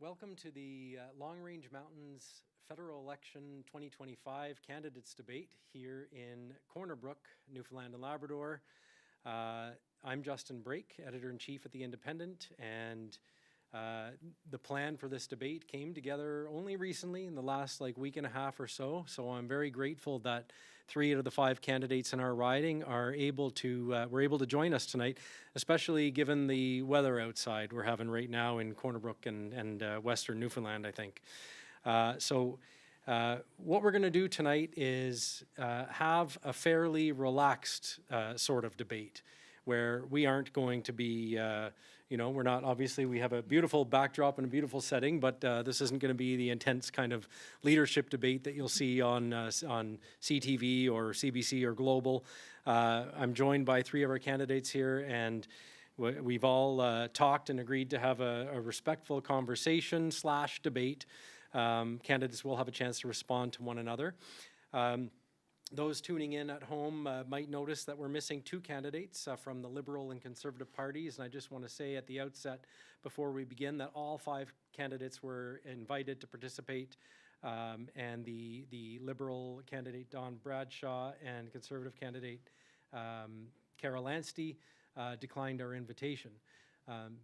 Welcome to the Long Range Mountains Federal Election 2025 Candidates Debate here in Corner Brook, Newfoundland and Labrador. I'm Justin Brake, Editor-in-Chief at The Independent, and the plan for this debate came together only recently in the last week and a half or so. So I'm very grateful that 3 out of the 5 candidates in our riding are able to were able to join us tonight, especially given the weather outside we're having right now in Corner Brook and Western Newfoundland, I think. What we're going to do tonight is have a fairly relaxed sort of debate where we aren't going to be, we're not, obviously we have a beautiful backdrop and a beautiful setting, but this isn't going to be the intense kind of leadership debate that you'll see on CTV or CBC or Global. I'm joined by 3 of our candidates here, and we've all talked and agreed to have a respectful conversation / debate. Candidates will have a chance to respond to one another. Those tuning in at home might notice that we're missing 2 candidates from the Liberal and Conservative parties, and I just want to say at the outset before we begin that all 5 candidates were invited to participate, and the Liberal candidate Don Bradshaw and Conservative candidate Carol Anstey declined our invitation.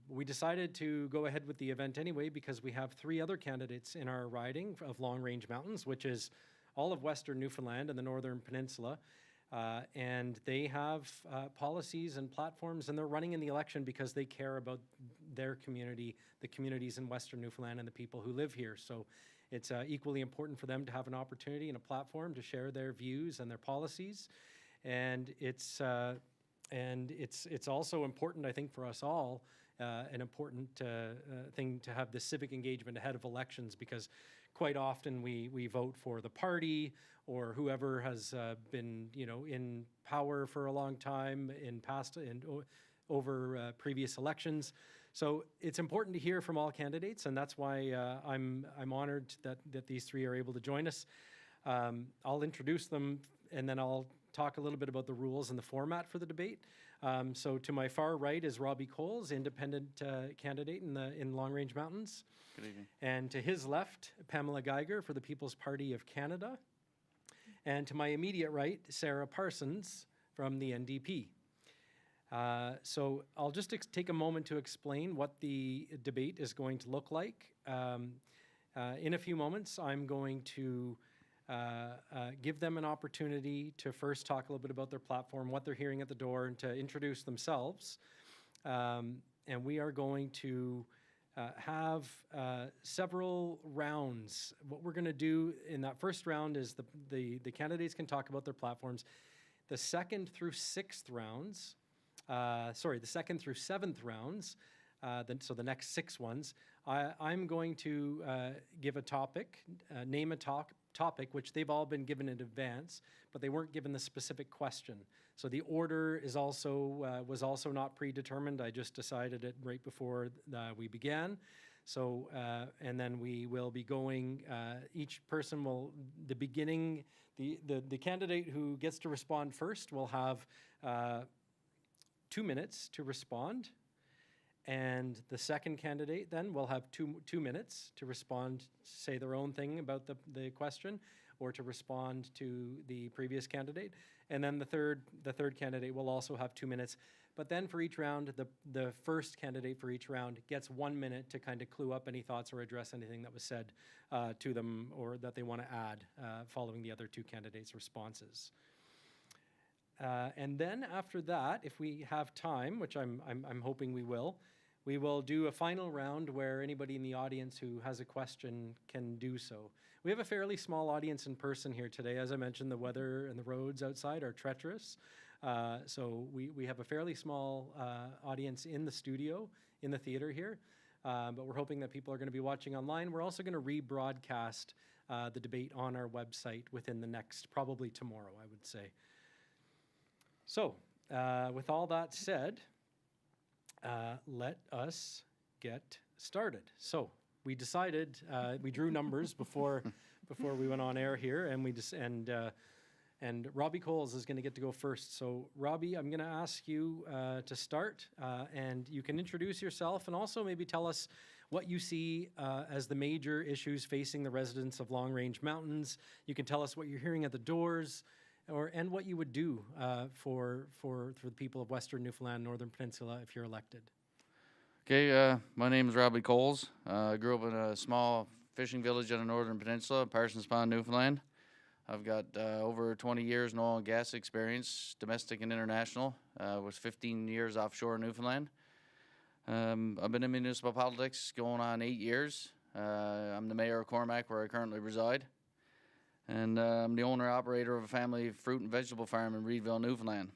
We decided to go ahead with the event anyway because we have 3 other candidates in our riding of Long Range Mountains, which is all of Western Newfoundland and the Northern Peninsula, and they have policies and platforms, and they're running in the election because they care about their community, the communities in Western Newfoundland and the people who live here. So it's equally important for them to have an opportunity and a platform to share their views and their policies, and it's also important, I think, for us all, an important thing to have the civic engagement ahead of elections, because quite often we vote for the party or whoever has been in power for a long time in past and over previous elections. So it's important to hear from all candidates, and that's why I'm honored that these 3 are able to join us. I'll introduce them, and then I'll talk a little bit about the rules and the format for the debate. So to my far right is Robbie Coles, independent candidate in Long Range Mountains. Good evening. And to his left, Pamela Geiger for the People's Party of Canada. And to my immediate right, Sarah Parsons from the NDP. So I'll just take a moment to explain what the debate is going to look like. In a few moments, I'm going to give them an opportunity to first talk a little bit about their platform, what they're hearing at the door, and to introduce themselves. And we are going to have several rounds. What we're going to do in that first round is the candidates can talk about their platforms. The second through 7th rounds, so the next 6 ones, I'm going to give a topic, name a topic, which they've all been given in advance, but they weren't given the specific question. So the order is was also not predetermined. I just decided it right before we began. So, and then we will be going, each person will, the candidate who gets to respond first will have 2 minutes to respond. And the second candidate then will have 2 minutes to respond, say their own thing about the question, or to respond to the previous candidate. And then the third candidate will also have 2 minutes. But then for each round, the first candidate for each round gets 1 minute to kind of clue up any thoughts or address anything that was said to them or that they want to add following the other 2 candidates' responses. And then after that, if we have time, which I'm hoping we will do a final round where anybody in the audience who has a question can do so. We have a fairly small audience in person here today. As I mentioned, the weather and the roads outside are treacherous. So we have a fairly small audience in the studio, in the theater here. But we're hoping that people are going to be watching online. We're also going to rebroadcast the debate on our website within the next, probably tomorrow, I would say. So, with all that said, let us get started. So, we decided, we drew numbers before we went on air here, and Robbie Coles is going to get to go first. So, Robbie, I'm going to ask you to start, and you can introduce yourself and also maybe tell us what you see as the major issues facing the residents of Long Range Mountains. You can tell us what you're hearing at the doors, and what you would do for the people of Western Newfoundland, Northern Peninsula, if you're elected. Okay, my name is Robbie Coles. I grew up in a small fishing village on the Northern Peninsula, Parsons Pond, Newfoundland. I've got over 20 years in oil and gas experience, domestic and international, with 15 years offshore in Newfoundland. I've been in municipal politics going on 8 years. I'm the mayor of Cormac, where I currently reside. And I'm the owner-operator of a family fruit and vegetable farm in Reedville, Newfoundland.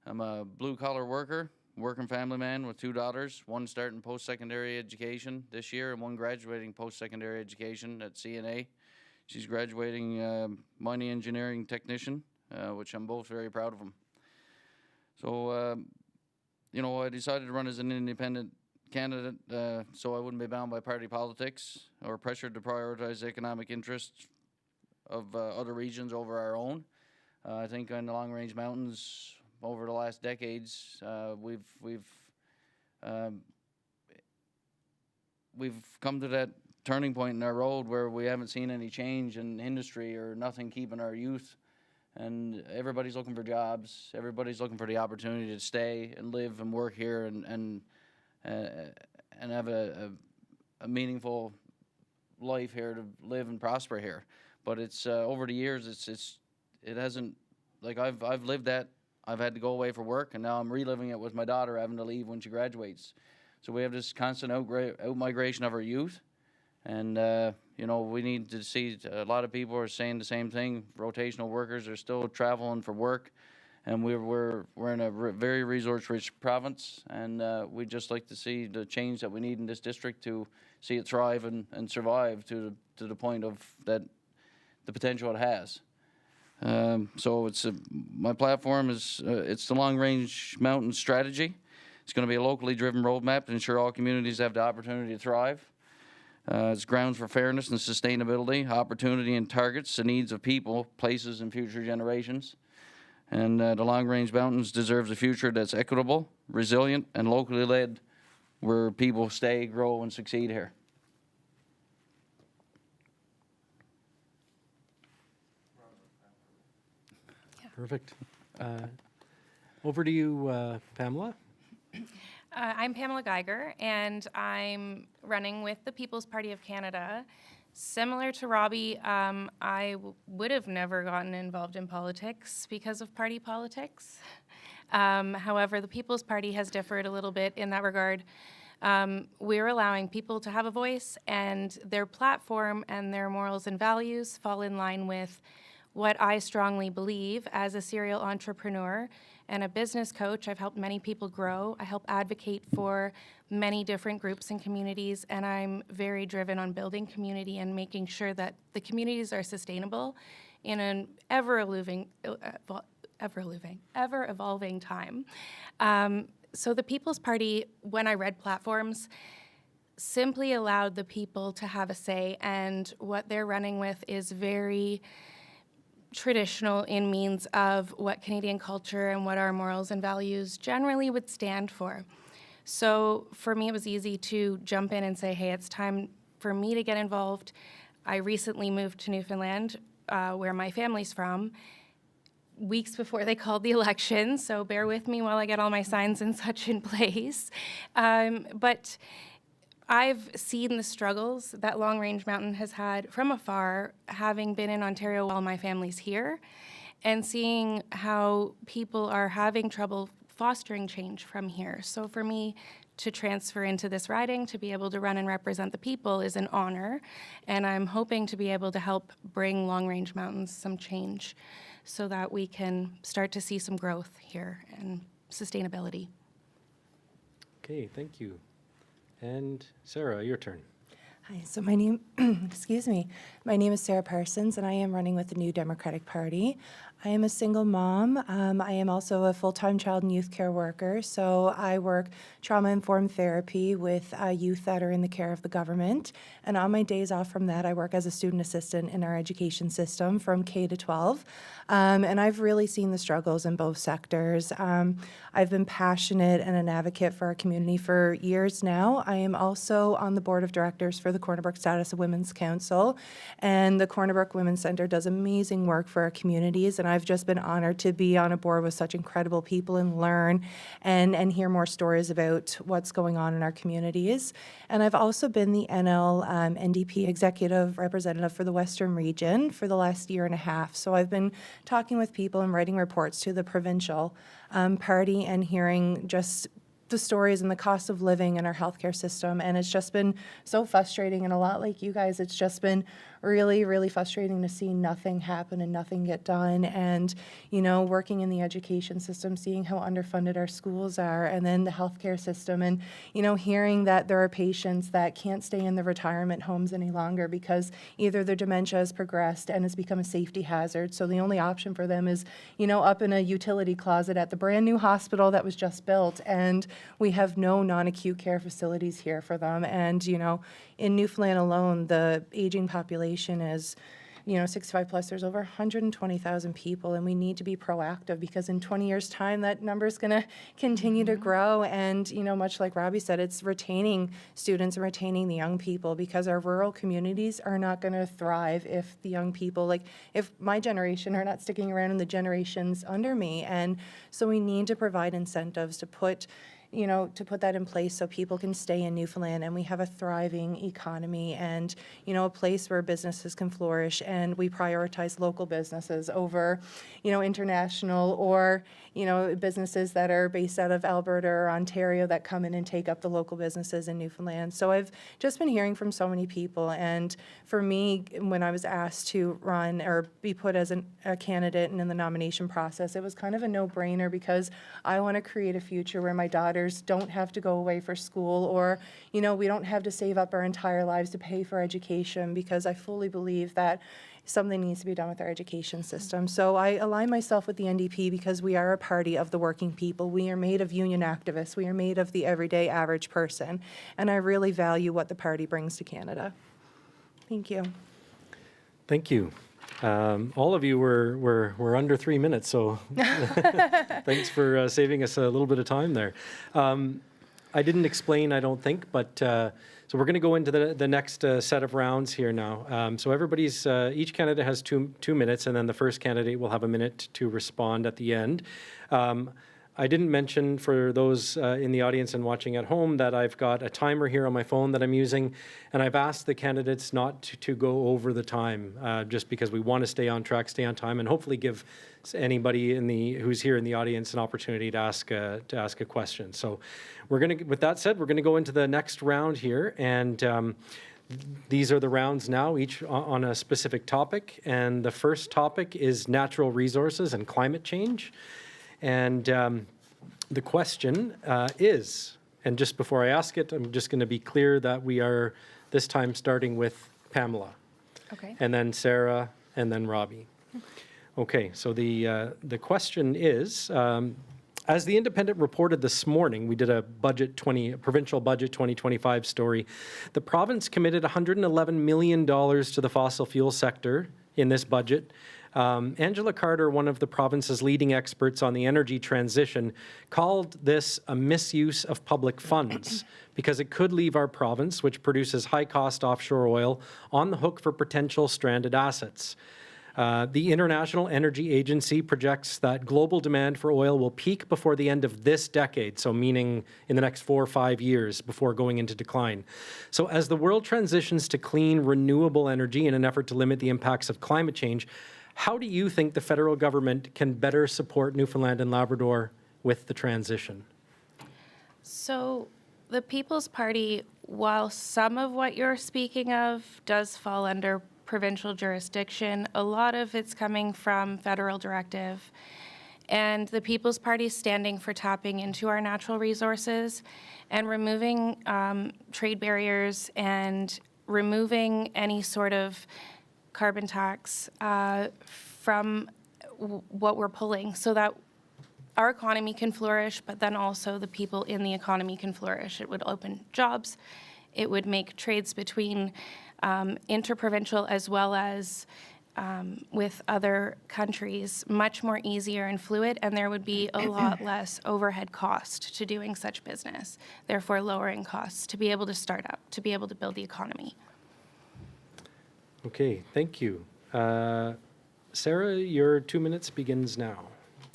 I'm a blue-collar worker, working family man with 2 daughters, one starting post-secondary education this year and one graduating post-secondary education at CNA. She's graduating mining engineering technician, which I'm both very proud of them. So, you know, I decided to run as an independent candidate so I wouldn't be bound by party politics or pressured to prioritize economic interests of other regions over our own. I think in the Long Range Mountains over the last decades, we've come to that turning point in our road where we haven't seen any change in industry or nothing keeping our youth, and everybody's looking for jobs. Everybody's looking for the opportunity to stay and live and work here and have a meaningful life here, to live and prosper here. But it's over the years, it hasn't, like I've lived that. I've had to go away for work, and now I'm reliving it with my daughter having to leave when she graduates. So we have this constant out-migration of our youth. And, you know, we need to see, a lot of people are saying the same thing. Rotational workers are still traveling for work. And we're in a very resource-rich province. And we'd just like to see the change that we need in this district to see it thrive and survive to the point of that the potential it has. So it's my platform is it's the Long Range Mountain Strategy. It's going to be a locally driven roadmap to ensure all communities have the opportunity to thrive. It's grounds for fairness and sustainability, opportunity and targets the needs of people, places, and future generations. And the Long Range Mountains deserves a future that's equitable, resilient, and locally led, where people stay, grow, and succeed here. Perfect. Over to you, Pamela. I'm Pamela Geiger, and I'm running with the People's Party of Canada. Similar to Robbie, I would have never gotten involved in politics because of party politics. However, the People's Party has differed a little bit in that regard. We're allowing people to have a voice, and their platform and their morals and values fall in line with what I strongly believe as a serial entrepreneur and a business coach. I've helped many people grow. I help advocate for many different groups and communities, and I'm very driven on building community and making sure that the communities are sustainable in an ever-evolving time. So the People's Party, when I read platforms, simply allowed the people to have a say, and what they're running with is very traditional in means of what Canadian culture and what our morals and values generally would stand for. So for me, it was easy to jump in and say, hey, it's time for me to get involved. I recently moved to Newfoundland, where my family's from, weeks before they called the election, so bear with me while I get all my signs and such in place. But I've seen the struggles that Long Range Mountain has had from afar, having been in Ontario while my family's here, and seeing how people are having trouble fostering change from here. So for me to transfer into this riding, to be able to run and represent the people is an honor, and I'm hoping to be able to help bring Long Range Mountains some change so that we can start to see some growth here and sustainability. Okay, thank you. And Sarah, your turn. Hi, so my name, excuse me, my name is Sarah Parsons, and I am running with the New Democratic Party. I am a single mom. I am also a full-time child and youth care worker, so I work trauma-informed therapy with youth that are in the care of the government. And on my days off from that, I work as a student assistant in our education system from K to 12. And I've really seen the struggles in both sectors. I've been passionate and an advocate for our community for years now. I am also on the board of directors for the Corner Brook Status of Women's Council, and the Corner Brook Women's Centre does amazing work for our communities, and I've just been honored to be on a board with such incredible people and learn and hear more stories about what's going on in our communities. And I've also been the NL NDP executive representative for the Western region for the last year and a half. So I've been talking with people and writing reports to the provincial party and hearing just the stories and the cost of living in our healthcare system. And it's just been so frustrating, and a lot like you guys, it's just been really, really frustrating to see nothing happen and nothing get done. And, you know, working in the education system, seeing how underfunded our schools are, and then the healthcare system, and, you know, hearing that there are patients that can't stay in the retirement homes any longer because either their dementia has progressed and has become a safety hazard. So the only option for them is, you know, up in a utility closet at the brand new hospital that was just built. And we have no non-acute care facilities here for them. And, you know, in Newfoundland alone, the aging population is, you know, 65 plus. There's over 120,000 people, and we need to be proactive because in 20 years' time, that number is going to continue to grow. And, you know, much like Robbie said, it's retaining students and retaining the young people, because our rural communities are not going to thrive if the young people, like if my generation are not sticking around in the generations under me. And so we need to provide incentives to put that in place so people can stay in Newfoundland and we have a thriving economy and, you know, a place where businesses can flourish, and we prioritize local businesses over, you know, international or, you know, businesses that are based out of Alberta or Ontario that come in and take up the local businesses in Newfoundland. So I've just been hearing from so many people, and for me, when I was asked to run or be put as a candidate and in the nomination process, it was kind of a no-brainer because I want to create a future where my daughters don't have to go away for school, or, you know, we don't have to save up our entire lives to pay for education, because I fully believe that something needs to be done with our education system. So I align myself with the NDP because we are a party of the working people. We are made of union activists. We are made of the everyday average person. And I really value what the party brings to Canada. Thank you. Thank you. All of you were under 3 minutes, so thanks for saving us a little bit of time there. I didn't explain, I don't think, but so we're going to go into the next set of rounds here now. So everybody's, each candidate has two minutes, and then the first candidate will have a minute to respond at the end. I didn't mention for those in the audience and watching at home that I've got a timer here on my phone that I'm using, and I've asked the candidates not to go over the time, just because we want to stay on track, stay on time, and hopefully give anybody who's here in the audience an opportunity to ask a question. So with that said, we're going to go into the next round here, and these are the rounds now, each on a specific topic, and the first topic is natural resources and climate change. And the question is, and just before I ask it, I'm just going to be clear that we are this time starting with Pamela. Okay. And then Sarah, and then Robbie. Okay, so the question is, as the Independent reported this morning, we did a provincial budget 2025 story. The province committed $111 million to the fossil fuel sector in this budget. Angela Carter, one of the province's leading experts on the energy transition, called this a misuse of public funds because it could leave our province, which produces high-cost offshore oil, on the hook for potential stranded assets. The International Energy Agency projects that global demand for oil will peak before the end of this decade, so meaning in the next 4 or 5 years before going into decline. So as the world transitions to clean, renewable energy in an effort to limit the impacts of climate change, how do you think the federal government can better support Newfoundland and Labrador with the transition? So the People's Party, while some of what you're speaking of does fall under provincial jurisdiction, a lot of it's coming from federal directive. And the People's Party is standing for tapping into our natural resources and removing trade barriers and removing any sort of carbon tax from what we're pulling so that our economy can flourish, but then also the people in the economy can flourish. It would open jobs. It would make trades between interprovincial as well as with other countries much more easier and fluid, and there would be a lot less overhead cost to doing such business, therefore lowering costs to be able to start up, to be able to build the economy. Okay, thank you. Sarah, your 2 minutes begins now.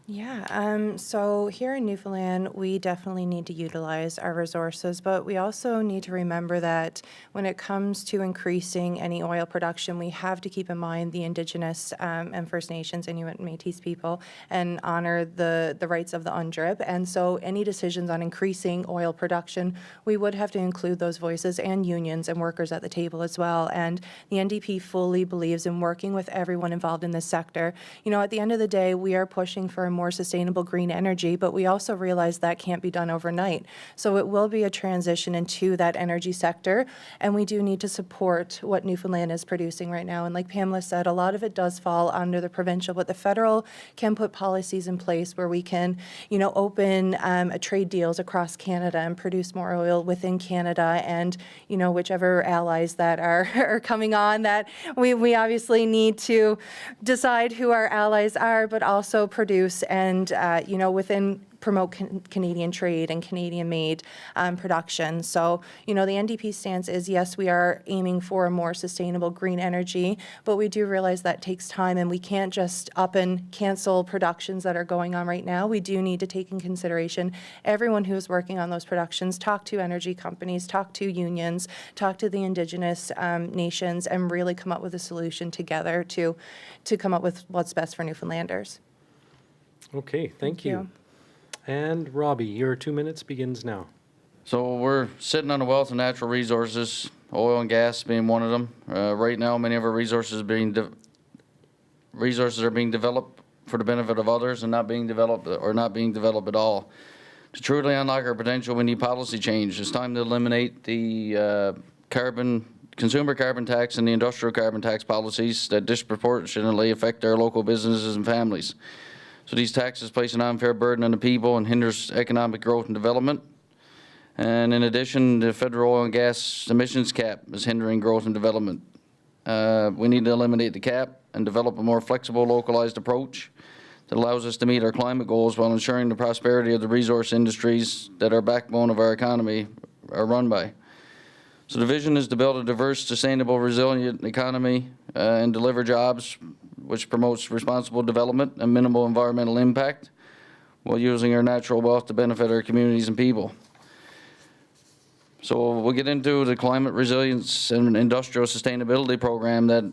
Yeah, so here in Newfoundland, we definitely need to utilize our resources, but we also need to remember that when it comes to increasing any oil production, we have to keep in mind the Indigenous and First Nations, Inuit and Métis people, and honor the rights of the UNDRIP. And so any decisions on increasing oil production, we would have to include those voices and unions and workers at the table as well. And the NDP fully believes in working with everyone involved in this sector. You know, at the end of the day, we are pushing for a more sustainable green energy, but we also realize that can't be done overnight. So it will be a transition into that energy sector, and we do need to support what Newfoundland is producing right now. And like Pamela said, a lot of it does fall under the provincial, but the federal can put policies in place where we can, you know, open trade deals across Canada and produce more oil within Canada, and, you know, whichever allies that are coming on, that we obviously need to decide who our allies are, but also produce and, you know, promote Canadian trade and Canadian-made production. So, you know, the NDP stance is, yes, we are aiming for a more sustainable green energy, but we do realize that takes time, and we can't just up and cancel productions that are going on right now. We do need to take in consideration everyone who is working on those productions, talk to energy companies, talk to unions, talk to the Indigenous nations, and really come up with a solution together to come up with what's best for Newfoundlanders. Okay, thank you. And Robbie, your 2 minutes begins now. So we're sitting on a wealth of natural resources, oil and gas being one of them. Right now, many of our resources are being developed for the benefit of others and not being developed at all. To truly unlock our potential, we need policy change. It's time to eliminate the consumer carbon tax and the industrial carbon tax policies that disproportionately affect our local businesses and families. So these taxes place an unfair burden on the people and hinders economic growth and development. And in addition, the federal oil and gas emissions cap is hindering growth and development. We need to eliminate the cap and develop a more flexible, localized approach that allows us to meet our climate goals while ensuring the prosperity of the resource industries that are backbone of our economy are run by. So the vision is to build a diverse, sustainable, resilient economy and deliver jobs which promotes responsible development and minimal environmental impact while using our natural wealth to benefit our communities and people. So we'll get into the climate resilience and industrial sustainability program that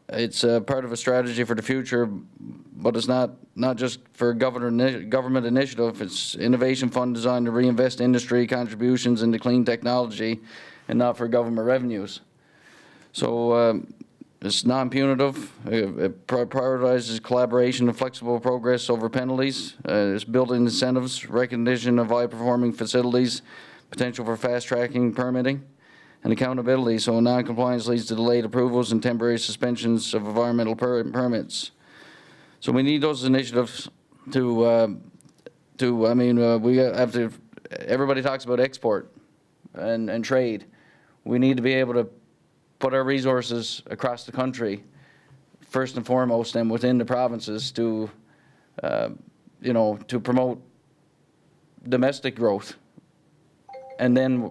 it's a part of a strategy for the future, but it's not just for government initiative. It's innovation fund designed to reinvest industry contributions into clean technology and not for government revenues. So it's non-punitive. It prioritizes collaboration and flexible progress over penalties. It's building incentives, recognition of high-performing facilities, potential for fast-tracking permitting, and accountability. So non-compliance leads to delayed approvals and temporary suspensions of environmental permits. So we need those initiatives we have to. Everybody talks about export and trade. We need to be able to put our resources across the country, first and foremost, and within the provinces to promote domestic growth. And then,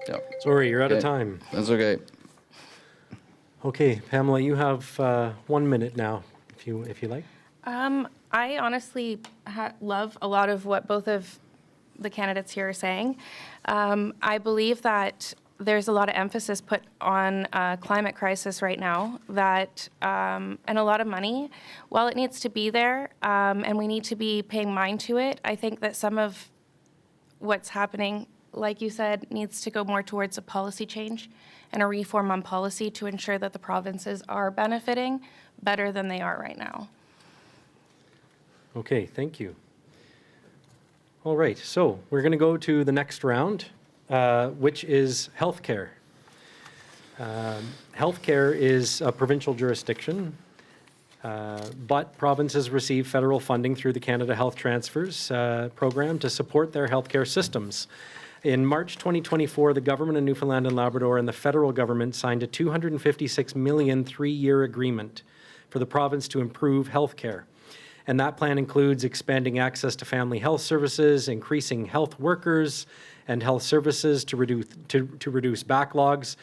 yeah. Sorry, you're out of time. That's okay. Okay, Pamela, you have 1 minute now, if you like. I honestly love a lot of what both of the candidates here are saying. I believe that there's a lot of emphasis put on climate crisis right now, that and a lot of money. While it needs to be there, and we need to be paying mind to it, I think that some of what's happening, like you said, needs to go more towards a policy change and a reform on policy to ensure that the provinces are benefiting better than they are right now. Okay, thank you. All right, so we're going to go to the next round, which is healthcare. Healthcare is a provincial jurisdiction, but provinces receive federal funding through the Canada Health Transfers program to support their healthcare systems. In March 2024, the government of Newfoundland and Labrador and the federal government signed a $256 million three-year agreement for the province to improve healthcare. And that plan includes expanding access to family health services, increasing health workers and health services to reduce backlogs,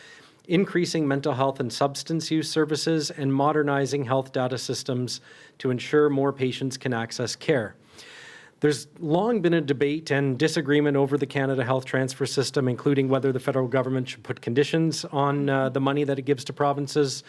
increasing mental health and substance use services, and modernizing health data systems to ensure more patients can access care. There's long been a debate and disagreement over the Canada Health Transfer System, including whether the federal government should put conditions on the money that it gives to provinces.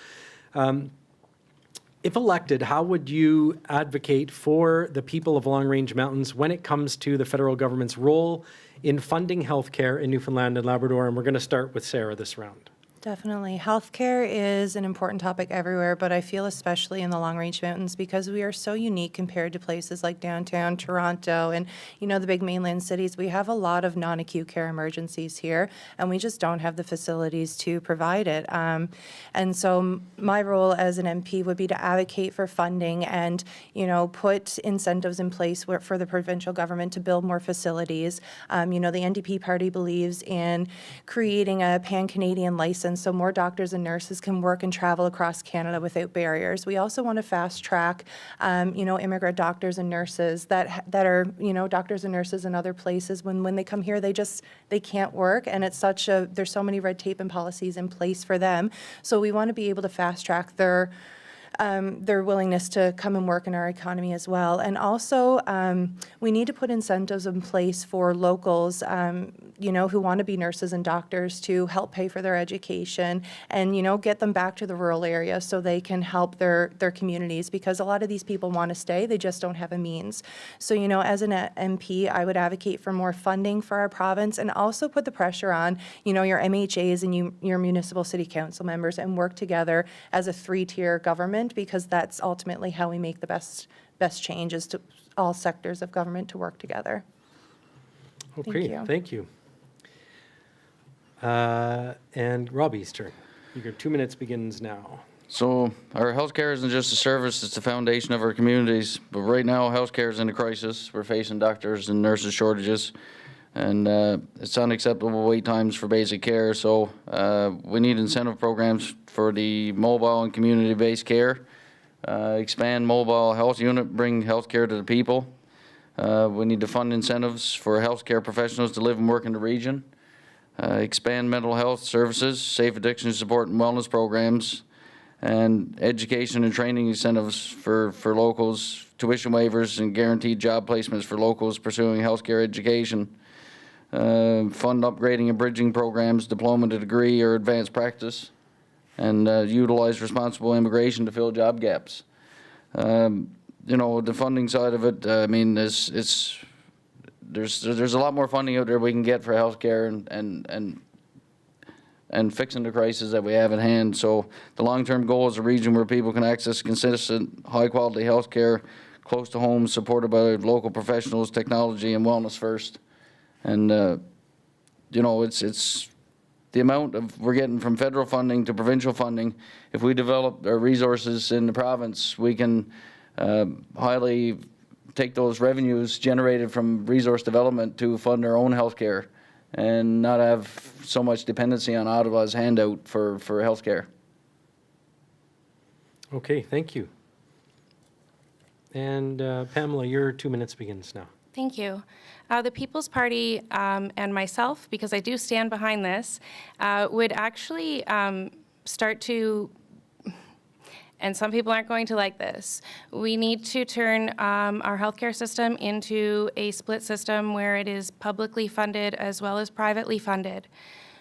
If elected, how would you advocate for the people of Long Range Mountains when it comes to the federal government's role in funding healthcare in Newfoundland and Labrador? And we're going to start with Sarah this round. Definitely. Healthcare is an important topic everywhere, but I feel especially in the Long Range Mountains because we are so unique compared to places like downtown Toronto and, the big mainland cities. We have a lot of non-acute care emergencies here, and we just don't have the facilities to provide it. And so my role as an MP would be to advocate for funding and, put incentives in place for the provincial government to build more facilities. The NDP party believes in creating a pan-Canadian license so more doctors and nurses can work and travel across Canada without barriers. We also want to fast track, immigrant doctors and nurses that are, doctors and nurses in other places. When they come here, they can't work, and there's so many red tape and policies in place for them. So we want to be able to fast track their willingness to come and work in our economy as well. And also, we need to put incentives in place for locals, who want to be nurses and doctors to help pay for their education and, get them back to the rural area so they can help their communities, because a lot of these people want to stay, they just don't have a means. So, as an MP, I would advocate for more funding for our province and also put the pressure on, your MHAs and your municipal city council members and work together as a three-tier government, because that's ultimately how we make the best changes to all sectors of government to work together. Okay, thank you. And Robbie's turn. Your 2 minutes begins now. So our healthcare isn't just a service, it's the foundation of our communities. But right now, healthcare is in a crisis. We're facing doctors and nurses shortages, and it's unacceptable wait times for basic care. So we need incentive programs for the mobile and community-based care. Expand mobile health unit, bring healthcare to the people. We need to fund incentives for healthcare professionals to live and work in the region. Expand mental health services, safe addiction support and wellness programs, and education and training incentives for locals, tuition waivers and guaranteed job placements for locals pursuing healthcare education. Fund upgrading and bridging programs, diploma to degree or advanced practice, and utilize responsible immigration to fill job gaps. The funding side of it, there's a lot more funding out there we can get for healthcare and fixing the crisis that we have at hand. So the long-term goal is a region where people can access consistent, high-quality healthcare close to home, supported by local professionals, technology, and wellness first. And it's the amount we're getting from federal funding to provincial funding. If we develop our resources in the province, we can highly take those revenues generated from resource development to fund our own healthcare and not have so much dependency on Ottawa's handout for healthcare. Okay, thank you. And Pamela, your 2 minutes begins now. Thank you. The People's Party and myself, because I do stand behind this, would actually start to, and some people aren't going to like this, we need to turn our healthcare system into a split system where it is publicly funded as well as privately funded.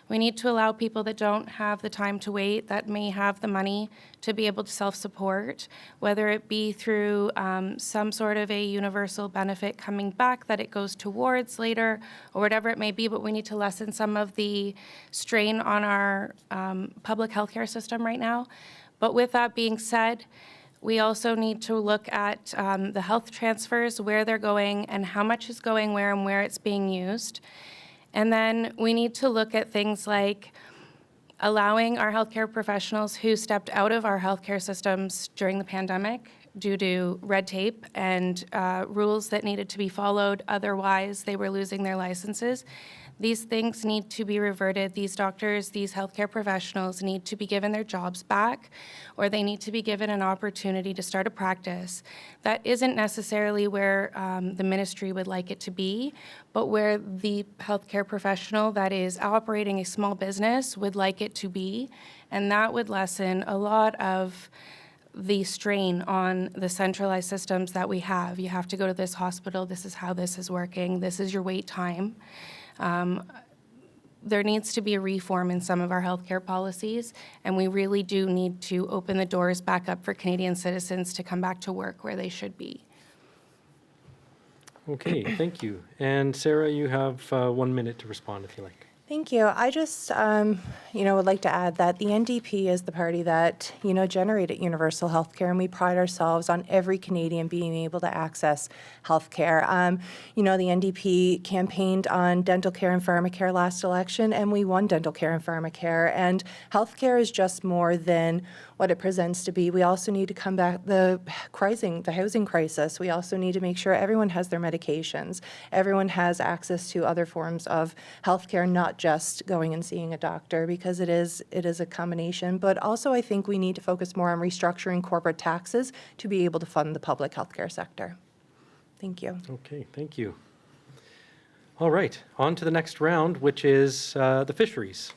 We need to allow people that don't have the time to wait, that may have the money to be able to self-support, whether it be through some sort of a universal benefit coming back that it goes towards later, or whatever it may be, but we need to lessen some of the strain on our public healthcare system right now. But with that being said, we also need to look at the health transfers, where they're going and how much is going where and where it's being used. And then we need to look at things like allowing our healthcare professionals who stepped out of our healthcare systems during the pandemic due to red tape and rules that needed to be followed, otherwise they were losing their licenses. These things need to be reverted. These doctors, these healthcare professionals need to be given their jobs back, or they need to be given an opportunity to start a practice. That isn't necessarily where the ministry would like it to be, but where the healthcare professional that is operating a small business would like it to be. And that would lessen a lot of the strain on the centralized systems that we have. You have to go to this hospital, this is how this is working, this is your wait time. There needs to be a reform in some of our healthcare policies, and we really do need to open the doors back up for Canadian citizens to come back to work where they should be. Okay, thank you. And Sarah, you have 1 minute to respond if you like. Thank you. I just, would like to add that the NDP is the party that, generated universal health care, and we pride ourselves on every Canadian being able to access health care. The NDP campaigned on dental care and pharmacare last election, and we won dental care and pharmacare. And health care is just more than what it presents to be. We also need to combat the housing crisis. We also need to make sure everyone has their medications. Everyone has access to other forms of healthcare, not just going and seeing a doctor, because it is a combination. But also I think we need to focus more on restructuring corporate taxes to be able to fund the public healthcare sector. Thank you. Okay, thank you. All right, on to the next round, which is the fisheries.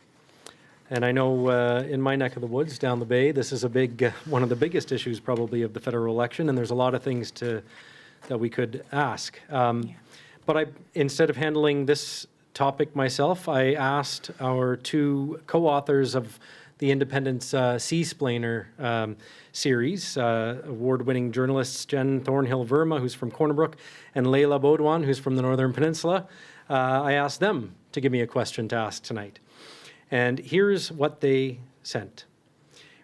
And I know in my neck of the woods down the bay, this is a big, one of the biggest issues probably of the federal election, and there's a lot of things that we could ask. But instead of handling this topic myself, I asked our two co-authors of the Independent's Seasplainer series, award-winning journalists Jen Thornhill-Verma, who's from Corner Brook, and Leila Baudouin, who's from the Northern Peninsula. I asked them to give me a question to ask tonight. And here's what they sent.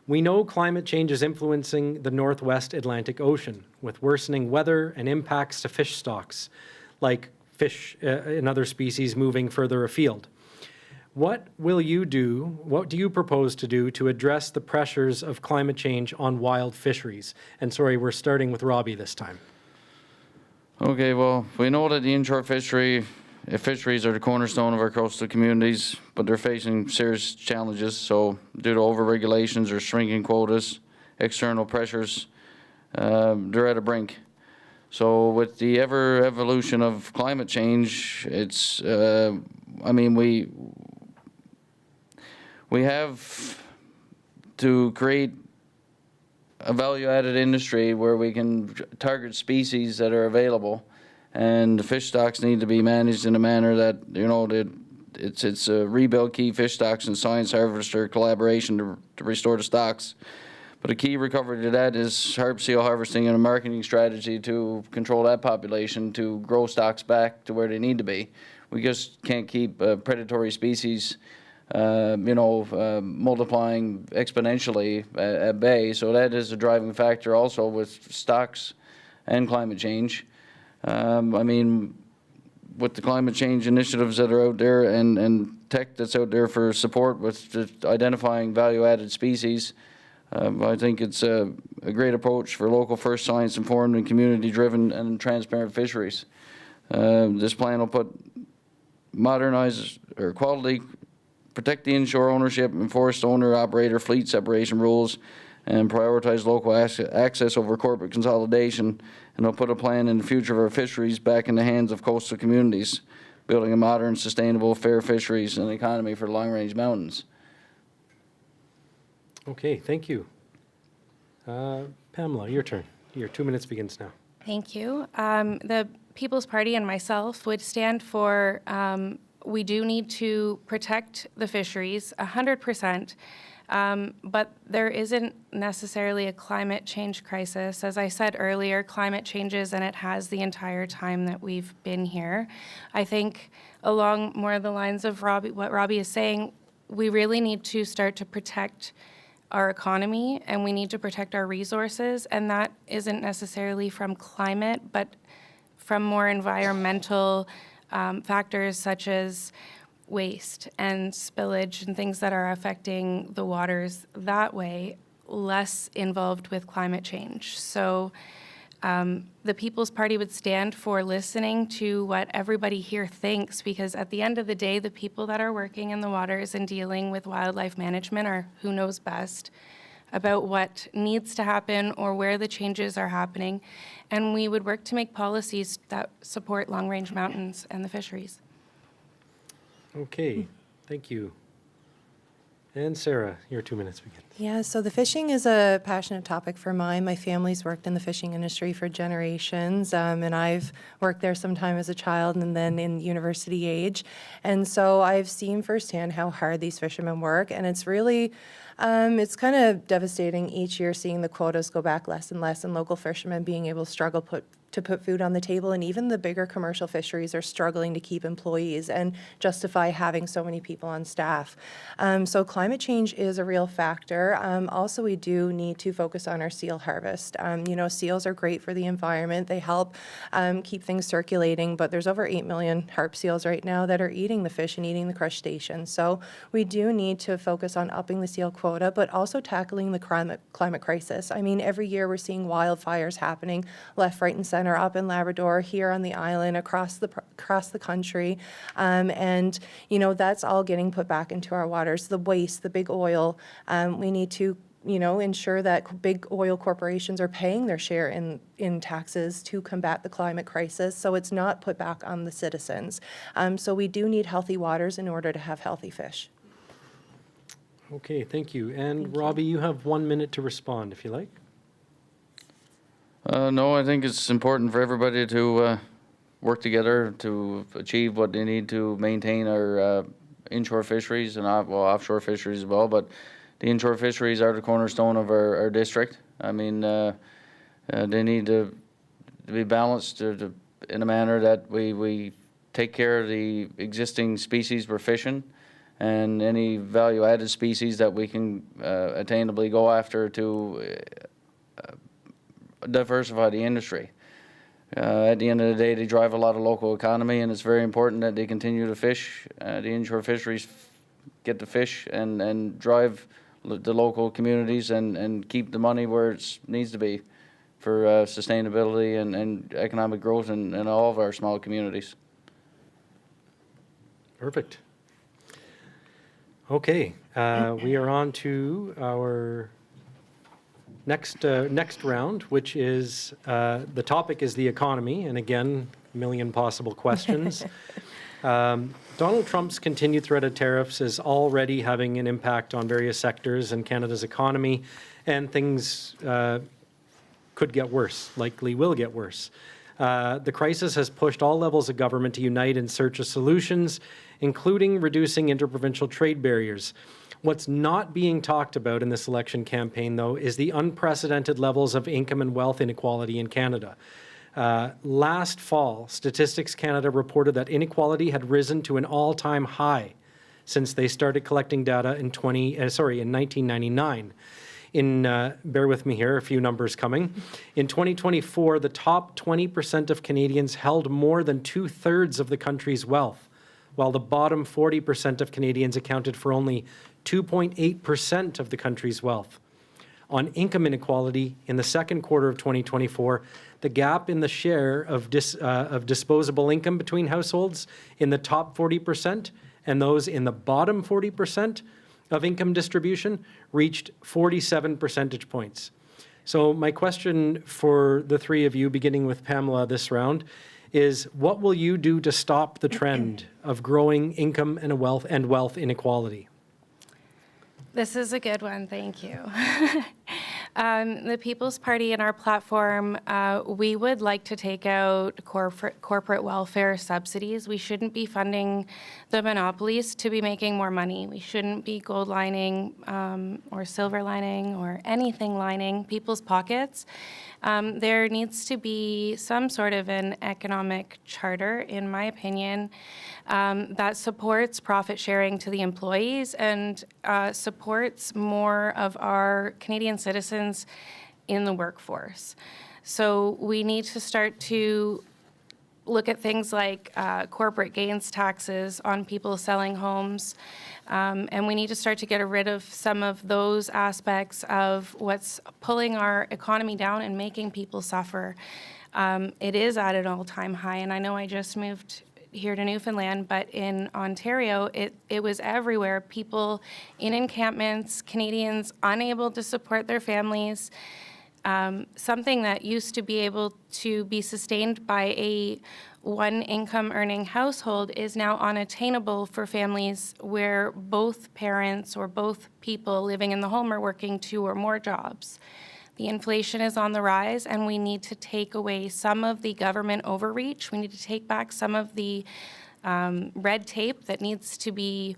We know climate change is influencing the Northwest Atlantic Ocean with worsening weather and impacts to fish stocks, like fish and other species moving further afield. What do you propose to do to address the pressures of climate change on wild fisheries? And sorry, we're starting with Robbie this time. Okay, well, we know that the inshore fisheries are the cornerstone of our coastal communities, but they're facing serious challenges. So due to over-regulations or shrinking quotas, external pressures, they're at a brink. So with the evolution of climate change, it's, we have to create a value-added industry where we can target species that are available, and the fish stocks need to be managed in a manner that, it's a rebuild key fish stocks and science harvester collaboration to restore the stocks. But a key recovery to that is harp seal harvesting and a marketing strategy to control that population, to grow stocks back to where they need to be. We just can't keep predatory species multiplying exponentially at bay. So that is a driving factor also with stocks and climate change. With the climate change initiatives that are out there and tech that's out there for support with identifying value-added species, I think it's a great approach for local first science-informed and community-driven and transparent fisheries. This plan will modernize or quality, protect the inshore ownership, enforce owner-operator fleet separation rules, and prioritize local access over corporate consolidation. And they'll put a plan in the future of our fisheries back in the hands of coastal communities, building a modern, sustainable, fair fisheries and economy for long-range mountains. Okay, thank you. Pamela, your turn. Your 2 minutes begins now. Thank you. The People's Party and myself would stand for, we do need to protect the fisheries 100%, but there isn't necessarily a climate change crisis. As I said earlier, climate changes, and it has the entire time that we've been here. I think along more the lines of what Robbie is saying, we really need to start to protect our economy, and we need to protect our resources, and that isn't necessarily from climate, but from more environmental factors, such as waste and spillage and things that are affecting the waters that way, less involved with climate change. So the People's Party would stand for listening to what everybody here thinks, because at the end of the day, the people that are working in the waters and dealing with wildlife management are who knows best about what needs to happen or where the changes are happening. And we would work to make policies that support long-range mountains and the fisheries. Okay, thank you. And Sarah, your 2 minutes begin. Yeah, so the fishing is a passionate topic for mine. My family's worked in the fishing industry for generations, and I've worked there sometime as a child and then in university age. And so I've seen firsthand how hard these fishermen work, and it's really, it's kind of devastating each year seeing the quotas go back less and less and local fishermen being able to struggle to put food on the table, and even the bigger commercial fisheries are struggling to keep employees and justify having so many people on staff. So climate change is a real factor. Also, we do need to focus on our seal harvest. You know, seals are great for the environment. They help keep things circulating, but there's over 8 million harp seals right now that are eating the fish and eating the crustaceans. So we do need to focus on upping the seal quota, but also tackling the climate crisis. I mean, every year we're seeing wildfires happening left, right, and center, up in Labrador, here on the island, across the country, and you know, that's all getting put back into our waters. The waste, the big oil, we need to, you know, ensure that big oil corporations are paying their share in taxes to combat the climate crisis, so it's not put back on the citizens. So we do need healthy waters in order to have healthy fish. Okay, thank you. And Robbie, you have 1 minute to respond, if you like. No, I think it's important for everybody to work together to achieve what they need to maintain our inshore fisheries and offshore fisheries as well. But the inshore fisheries are the cornerstone of our district. I mean, they need to be balanced in a manner that we take care of the existing species we're fishing and any value-added species that we can attainably go after to diversify the industry. At the end of the day, they drive a lot of local economy, and it's very important that they continue to fish. The inshore fisheries get the fish and drive the local communities and keep the money where it needs to be for sustainability and economic growth in all of our small communities. Perfect. Okay, we are on to our next round, which is, the topic is the economy, and again, a million possible questions. Donald Trump's continued threat of tariffs is already having an impact on various sectors in Canada's economy, and things could get worse, likely will get worse. The crisis has pushed all levels of government to unite in search of solutions, including reducing interprovincial trade barriers. What's not being talked about in this election campaign, though, is the unprecedented levels of income and wealth inequality in Canada. Last fall, Statistics Canada reported that inequality had risen to an all-time high since they started collecting data in 1999. Bear with me here, a few numbers coming. In 2024, the top 20% of Canadians held more than 2/3 of the country's wealth, while the bottom 40% of Canadians accounted for only 2.8% of the country's wealth. On income inequality, in the second quarter of 2024, the gap in the share of disposable income between households in the top 40% and those in the bottom 40% of income distribution reached 47 percentage points. So my question for the three of you, beginning with Pamela this round, is what will you do to stop the trend of growing income and wealth inequality? This is a good one, thank you. The People's Party in our platform, we would like to take out corporate welfare subsidies. We shouldn't be funding the monopolies to be making more money. We shouldn't be gold lining or silver lining or anything lining people's pockets. There needs to be some sort of an economic charter, in my opinion, that supports profit sharing to the employees and supports more of our Canadian citizens in the workforce. So we need to start to look at things like corporate gains taxes on people selling homes. And we need to start to get rid of some of those aspects of what's pulling our economy down and making people suffer. It is at an all-time high, and I know I just moved here to Newfoundland, but in Ontario, it was everywhere. People in encampments, Canadians unable to support their families. Something that used to be able to be sustained by a one income earning household is now unattainable for families where both parents or both people living in the home are working 2 or more jobs. The inflation is on the rise, and we need to take away some of the government overreach. We need to take back some of the red tape that needs to be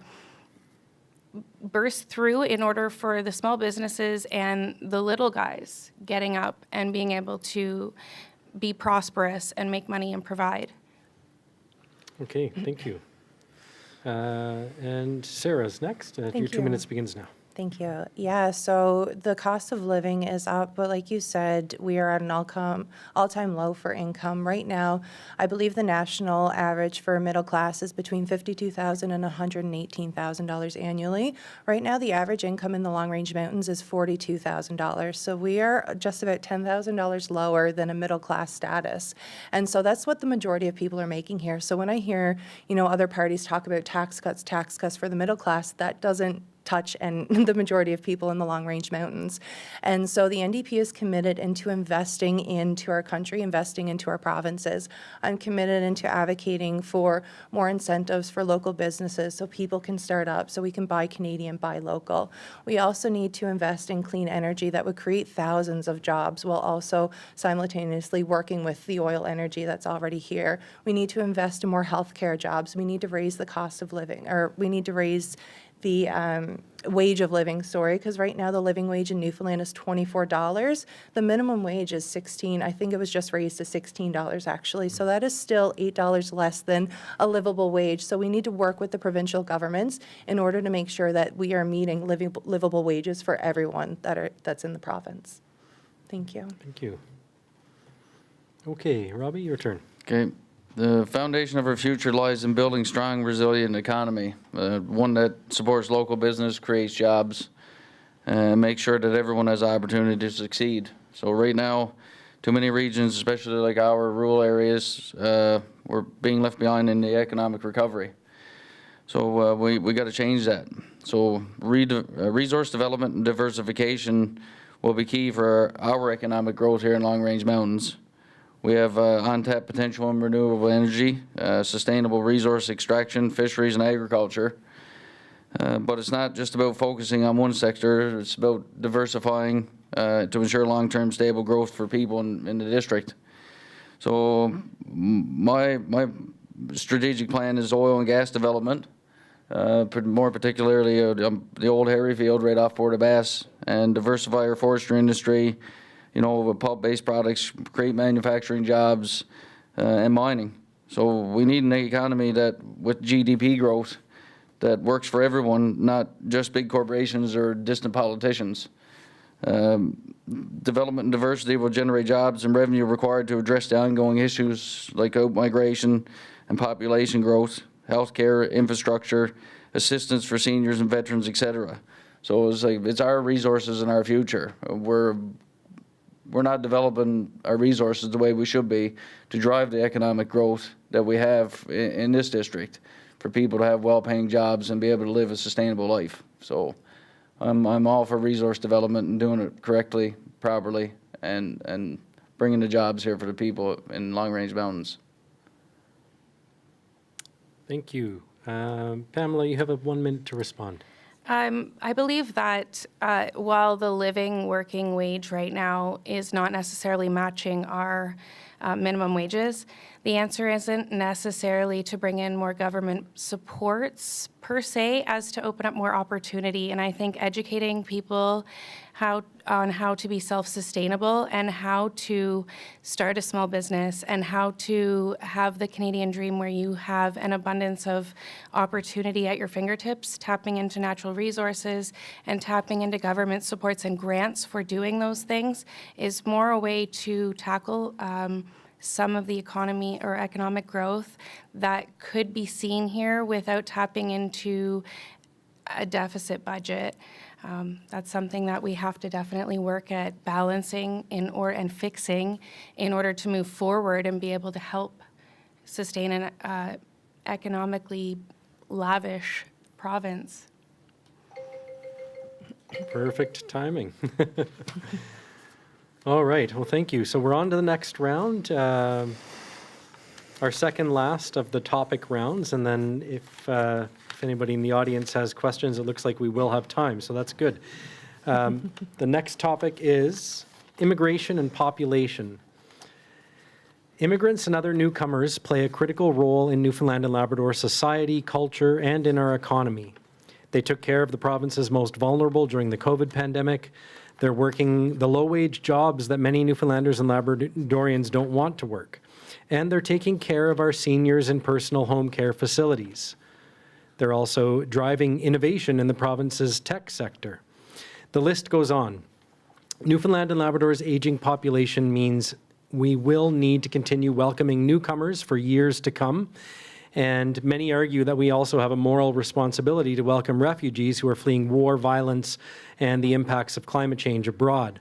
burst through in order for the small businesses and the little guys getting up and being able to be prosperous and make money and provide. Okay, thank you. And Sarah's next. Your 2 you. minutes begins now. Thank you. Yeah, so the cost of living is up, but like you said, we are at an all-time low for income. Right now, I believe the national average for middle class is between $52,000 and $118,000 annually. Right now, the average income in the Long Range Mountains is $42,000. So we are just about $10,000 lower than a middle class status. And so that's what the majority of people are making here. So when I hear, other parties talk about tax cuts for the middle class, that doesn't touch and the majority of people in the Long Range Mountains. And so the NDP is committed into investing into our country, investing into our provinces. I'm committed into advocating for more incentives for local businesses so people can start up, so we can buy Canadian, buy local. We also need to invest in clean energy that would create thousands of jobs while also simultaneously working with the oil energy that's already here. We need to invest in more healthcare jobs. We need to raise the cost of living, or we need to raise the wage of living, because right now the living wage in Newfoundland is $24. The minimum wage is $16. I think it was just raised to $16 actually. So that is still $8 less than a livable wage. So we need to work with the provincial governments in order to make sure that we are meeting livable wages for everyone that's in the province. Thank you. Thank you. Okay, Robbie, your turn. Okay. The foundation of our future lies in building strong, resilient economy, one that supports local business, creates jobs, and makes sure that everyone has the opportunity to succeed. So right now, too many regions, especially like our rural areas, we're being left behind in the economic recovery. So we got to change that. So resource development and diversification will be key for our economic growth here in Long Range Mountains. We have untapped potential in renewable energy, sustainable resource extraction, fisheries, and agriculture. But it's not just about focusing on one sector. It's about diversifying to ensure long-term stable growth for people in the district. So my strategic plan is oil and gas development, more particularly the old Harry Field right off Port of Bass, and diversify our forestry industry, with pulp-based products, create manufacturing jobs, and mining. So we need an economy that, with GDP growth, that works for everyone, not just big corporations or distant politicians. Development and diversity will generate jobs and revenue required to address the ongoing issues like out-migration and population growth, healthcare, infrastructure, assistance for seniors and veterans, etc. So it's our resources and our future. We're not developing our resources the way we should be to drive the economic growth that we have in this district, for people to have well-paying jobs and be able to live a sustainable life. So I'm all for resource development and doing it correctly, properly, and bringing the jobs here for the people in Long Range Mountains. Thank you. Pamela, you have 1 minute to respond. I believe that while the living working wage right now is not necessarily matching our minimum wages, the answer isn't necessarily to bring in more government supports per se, as to open up more opportunity. And I think educating people on how to be self-sustainable and how to start a small business and how to have the Canadian dream where you have an abundance of opportunity at your fingertips, tapping into natural resources and tapping into government supports and grants for doing those things is more a way to tackle some of the economy or economic growth that could be seen here without tapping into a deficit budget. That's something that we have to definitely work at balancing and fixing in order to move forward and be able to help sustain an economically lavish province. Perfect timing. All right, well, thank you. So we're on to the next round, our second last of the topic rounds. And then if anybody in the audience has questions, it looks like we will have time, so that's good. The next topic is immigration and population. Immigrants and other newcomers play a critical role in Newfoundland and Labrador society, culture, and in our economy. They took care of the province's most vulnerable during the COVID pandemic. They're working the low-wage jobs that many Newfoundlanders and Labradorians don't want to work. And they're taking care of our seniors in personal home care facilities. They're also driving innovation in the province's tech sector. The list goes on. Newfoundland and Labrador's aging population means we will need to continue welcoming newcomers for years to come. And many argue that we also have a moral responsibility to welcome refugees who are fleeing war, violence, and the impacts of climate change abroad.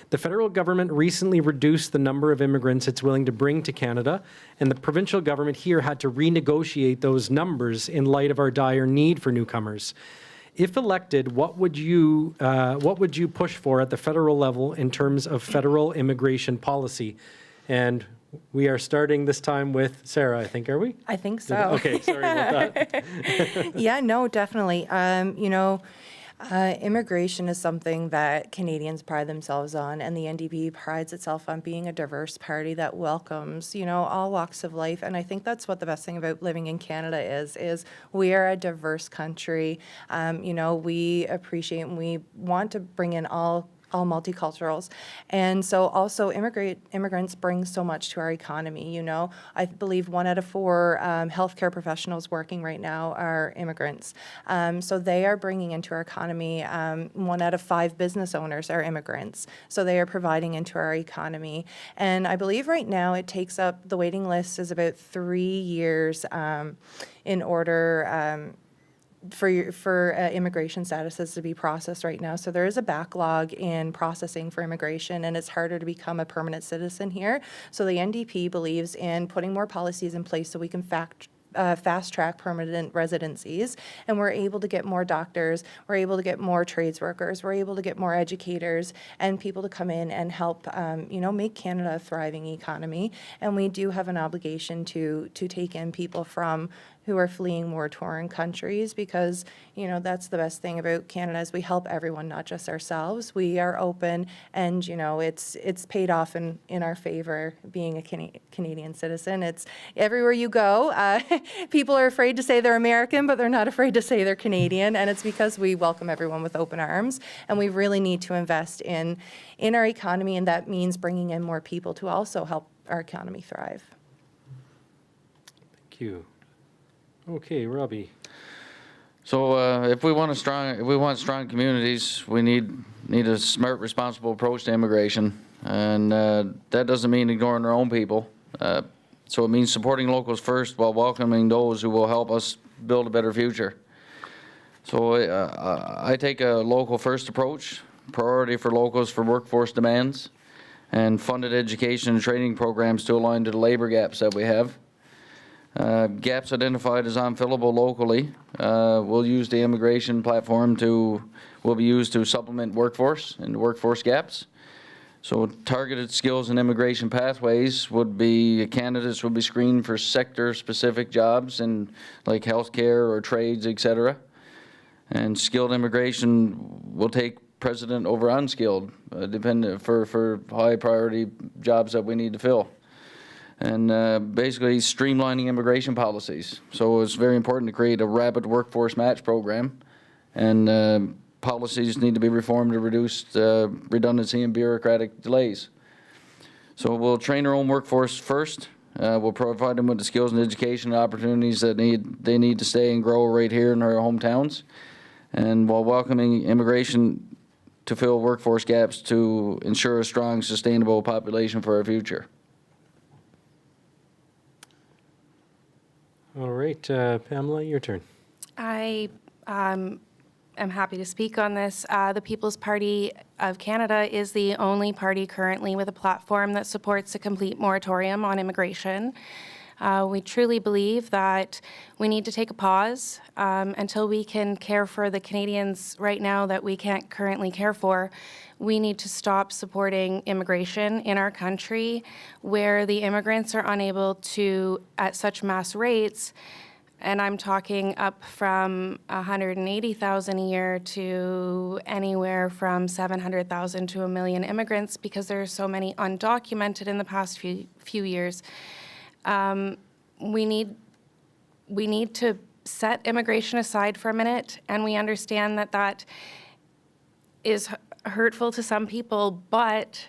The federal government recently reduced the number of immigrants it's willing to bring to Canada, and the provincial government here had to renegotiate those numbers in light of our dire need for newcomers. If elected, what would you push for at the federal level in terms of federal immigration policy? And we are starting this time with Sarah, I think, are we? I think so. Okay, sorry about that. Yeah, no, definitely. Immigration is something that Canadians pride themselves on, and the NDP prides itself on being a diverse party that welcomes, all walks of life. And I think that's what the best thing about living in Canada is we are a diverse country. We appreciate and we want to bring in all multiculturals. And so also immigrants bring so much to our economy. I believe 1 out of 4 healthcare professionals working right now are immigrants. So they are bringing into our economy. 1 out of 5 business owners are immigrants. So they are providing into our economy. And I believe right now it takes up, the waiting list is about 3 years in order for immigration statuses to be processed right now. So there is a backlog in processing for immigration, and it's harder to become a permanent citizen here. So the NDP believes in putting more policies in place so we can fast track permanent residencies, and we're able to get more doctors, we're able to get more trades workers, we're able to get more educators and people to come in and help make Canada a thriving economy. And we do have an obligation to take in people from who are fleeing war-torn countries, because that's the best thing about Canada is we help everyone, not just ourselves. We are open, and it's paid off in our favor being a Canadian citizen. It's everywhere you go. People are afraid to say they're American, but they're not afraid to say they're Canadian, and it's because we welcome everyone with open arms. And we really need to invest in our economy, and that means bringing in more people to also help our economy thrive. Thank you. Okay, Robbie. So if we want strong communities, we need a smart, responsible approach to immigration, and that doesn't mean ignoring our own people. So it means supporting locals first while welcoming those who will help us build a better future. So I take a local first approach, priority for locals for workforce demands, and funded education and training programs to align to the labor gaps that we have. Gaps identified as unfillable locally will use the immigration platform will be used to supplement workforce and workforce gaps. So targeted skills and immigration pathways candidates would be screened for sector-specific jobs in like healthcare or trades, etc. And skilled immigration will take precedent over unskilled, dependent for high priority jobs that we need to fill. And basically streamlining immigration policies. So it's very important to create a rapid workforce match program, and policies need to be reformed to reduce redundancy and bureaucratic delays. So we'll train our own workforce first. We'll provide them with the skills and education opportunities that they need to stay and grow right here in our hometowns, and while welcoming immigration to fill workforce gaps to ensure a strong, sustainable population for our future. All right, Pamela, your turn. I am happy to speak on this. The People's Party of Canada is the only party currently with a platform that supports a complete moratorium on immigration. We truly believe that we need to take a pause until we can care for the Canadians right now that we can't currently care for. We need to stop supporting immigration in our country where the immigrants are unable to, at such mass rates, and I'm talking up from 180,000 a year to anywhere from 700,000 to 1 million immigrants, because there are so many undocumented in the past few years. We need to set immigration aside for a minute, and we understand that that is hurtful to some people, but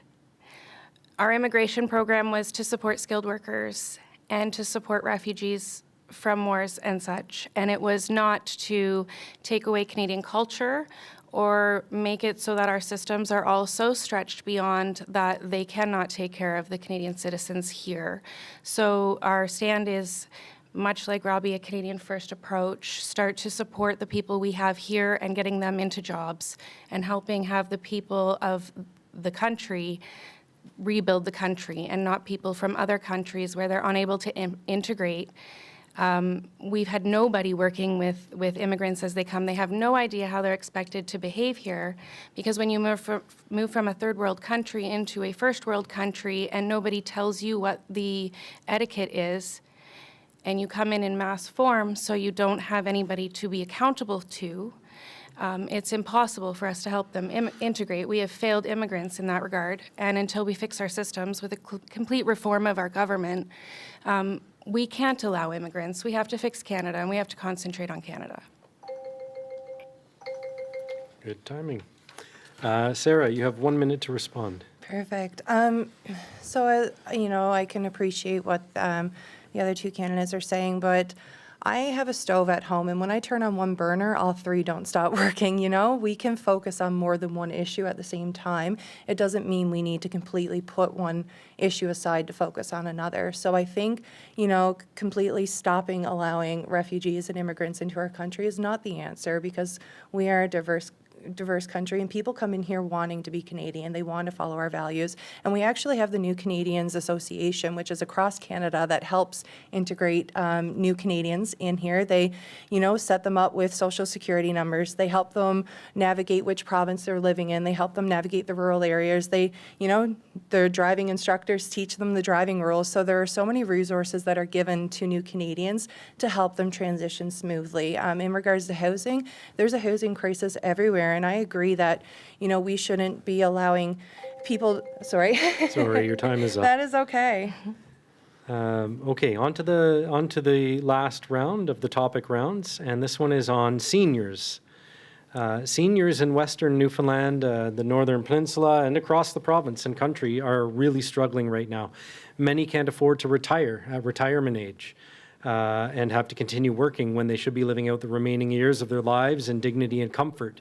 our immigration program was to support skilled workers and to support refugees from wars and such, and it was not to take away Canadian culture or make it so that our systems are all so stretched beyond that they cannot take care of the Canadian citizens here. So our stand is, much like Robbie, a Canadian first approach, start to support the people we have here and getting them into jobs and helping have the people of the country rebuild the country and not people from other countries where they're unable to integrate. We've had nobody working with immigrants as they come. They have no idea how they're expected to behave here, because when you move from a third world country into a first world country and nobody tells you what the etiquette is, and you come in mass form so you don't have anybody to be accountable to, it's impossible for us to help them integrate. We have failed immigrants in that regard, and until we fix our systems with a complete reform of our government, we can't allow immigrants. We have to fix Canada, and we have to concentrate on Canada. Good timing. Sarah, you have 1 minute to respond. Perfect. So, I can appreciate what the other two candidates are saying, but I have a stove at home, and when I turn on one burner, all three don't stop working, We can focus on more than one issue at the same time. It doesn't mean we need to completely put one issue aside to focus on another. So I think, completely stopping allowing refugees and immigrants into our country is not the answer, because we are a diverse country, and people come in here wanting to be Canadian. They want to follow our values. And we actually have the New Canadians Association, which is across Canada, that helps integrate new Canadians in here. They, set them up with social security numbers. They help them navigate which province they're living in. They help them navigate the rural areas. They, their driving instructors teach them the driving rules. So there are so many resources that are given to new Canadians to help them transition smoothly. In regards to housing, there's a housing crisis everywhere. And I agree that, we shouldn't be allowing people, sorry. Sorry, your time is up. That is okay. Okay, on to the last round of the topic rounds, and this one is on seniors. Seniors in Western Newfoundland, the Northern Peninsula, and across the province and country are really struggling right now. Many can't afford to retire at retirement age. And have to continue working when they should be living out the remaining years of their lives in dignity and comfort.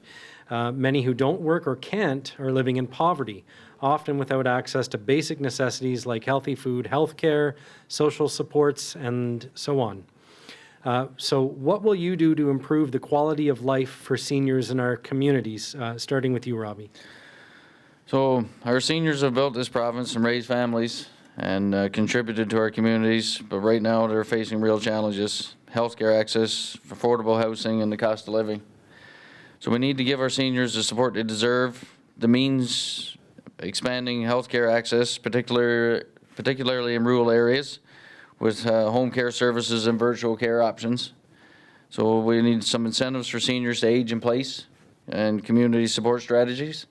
Many who don't work or can't are living in poverty, often without access to basic necessities like healthy food, health care, social supports, and so on. So what will you do to improve the quality of life for seniors in our communities, starting with you, Robbie? So our seniors have built this province and raised families and contributed to our communities, but right now they're facing real challenges: healthcare access, affordable housing, and the cost of living. So we need to give our seniors the support they deserve, the means expanding healthcare access, particularly in rural areas, with home care services and virtual care options. So we need some incentives for seniors to age in place and community support strategies.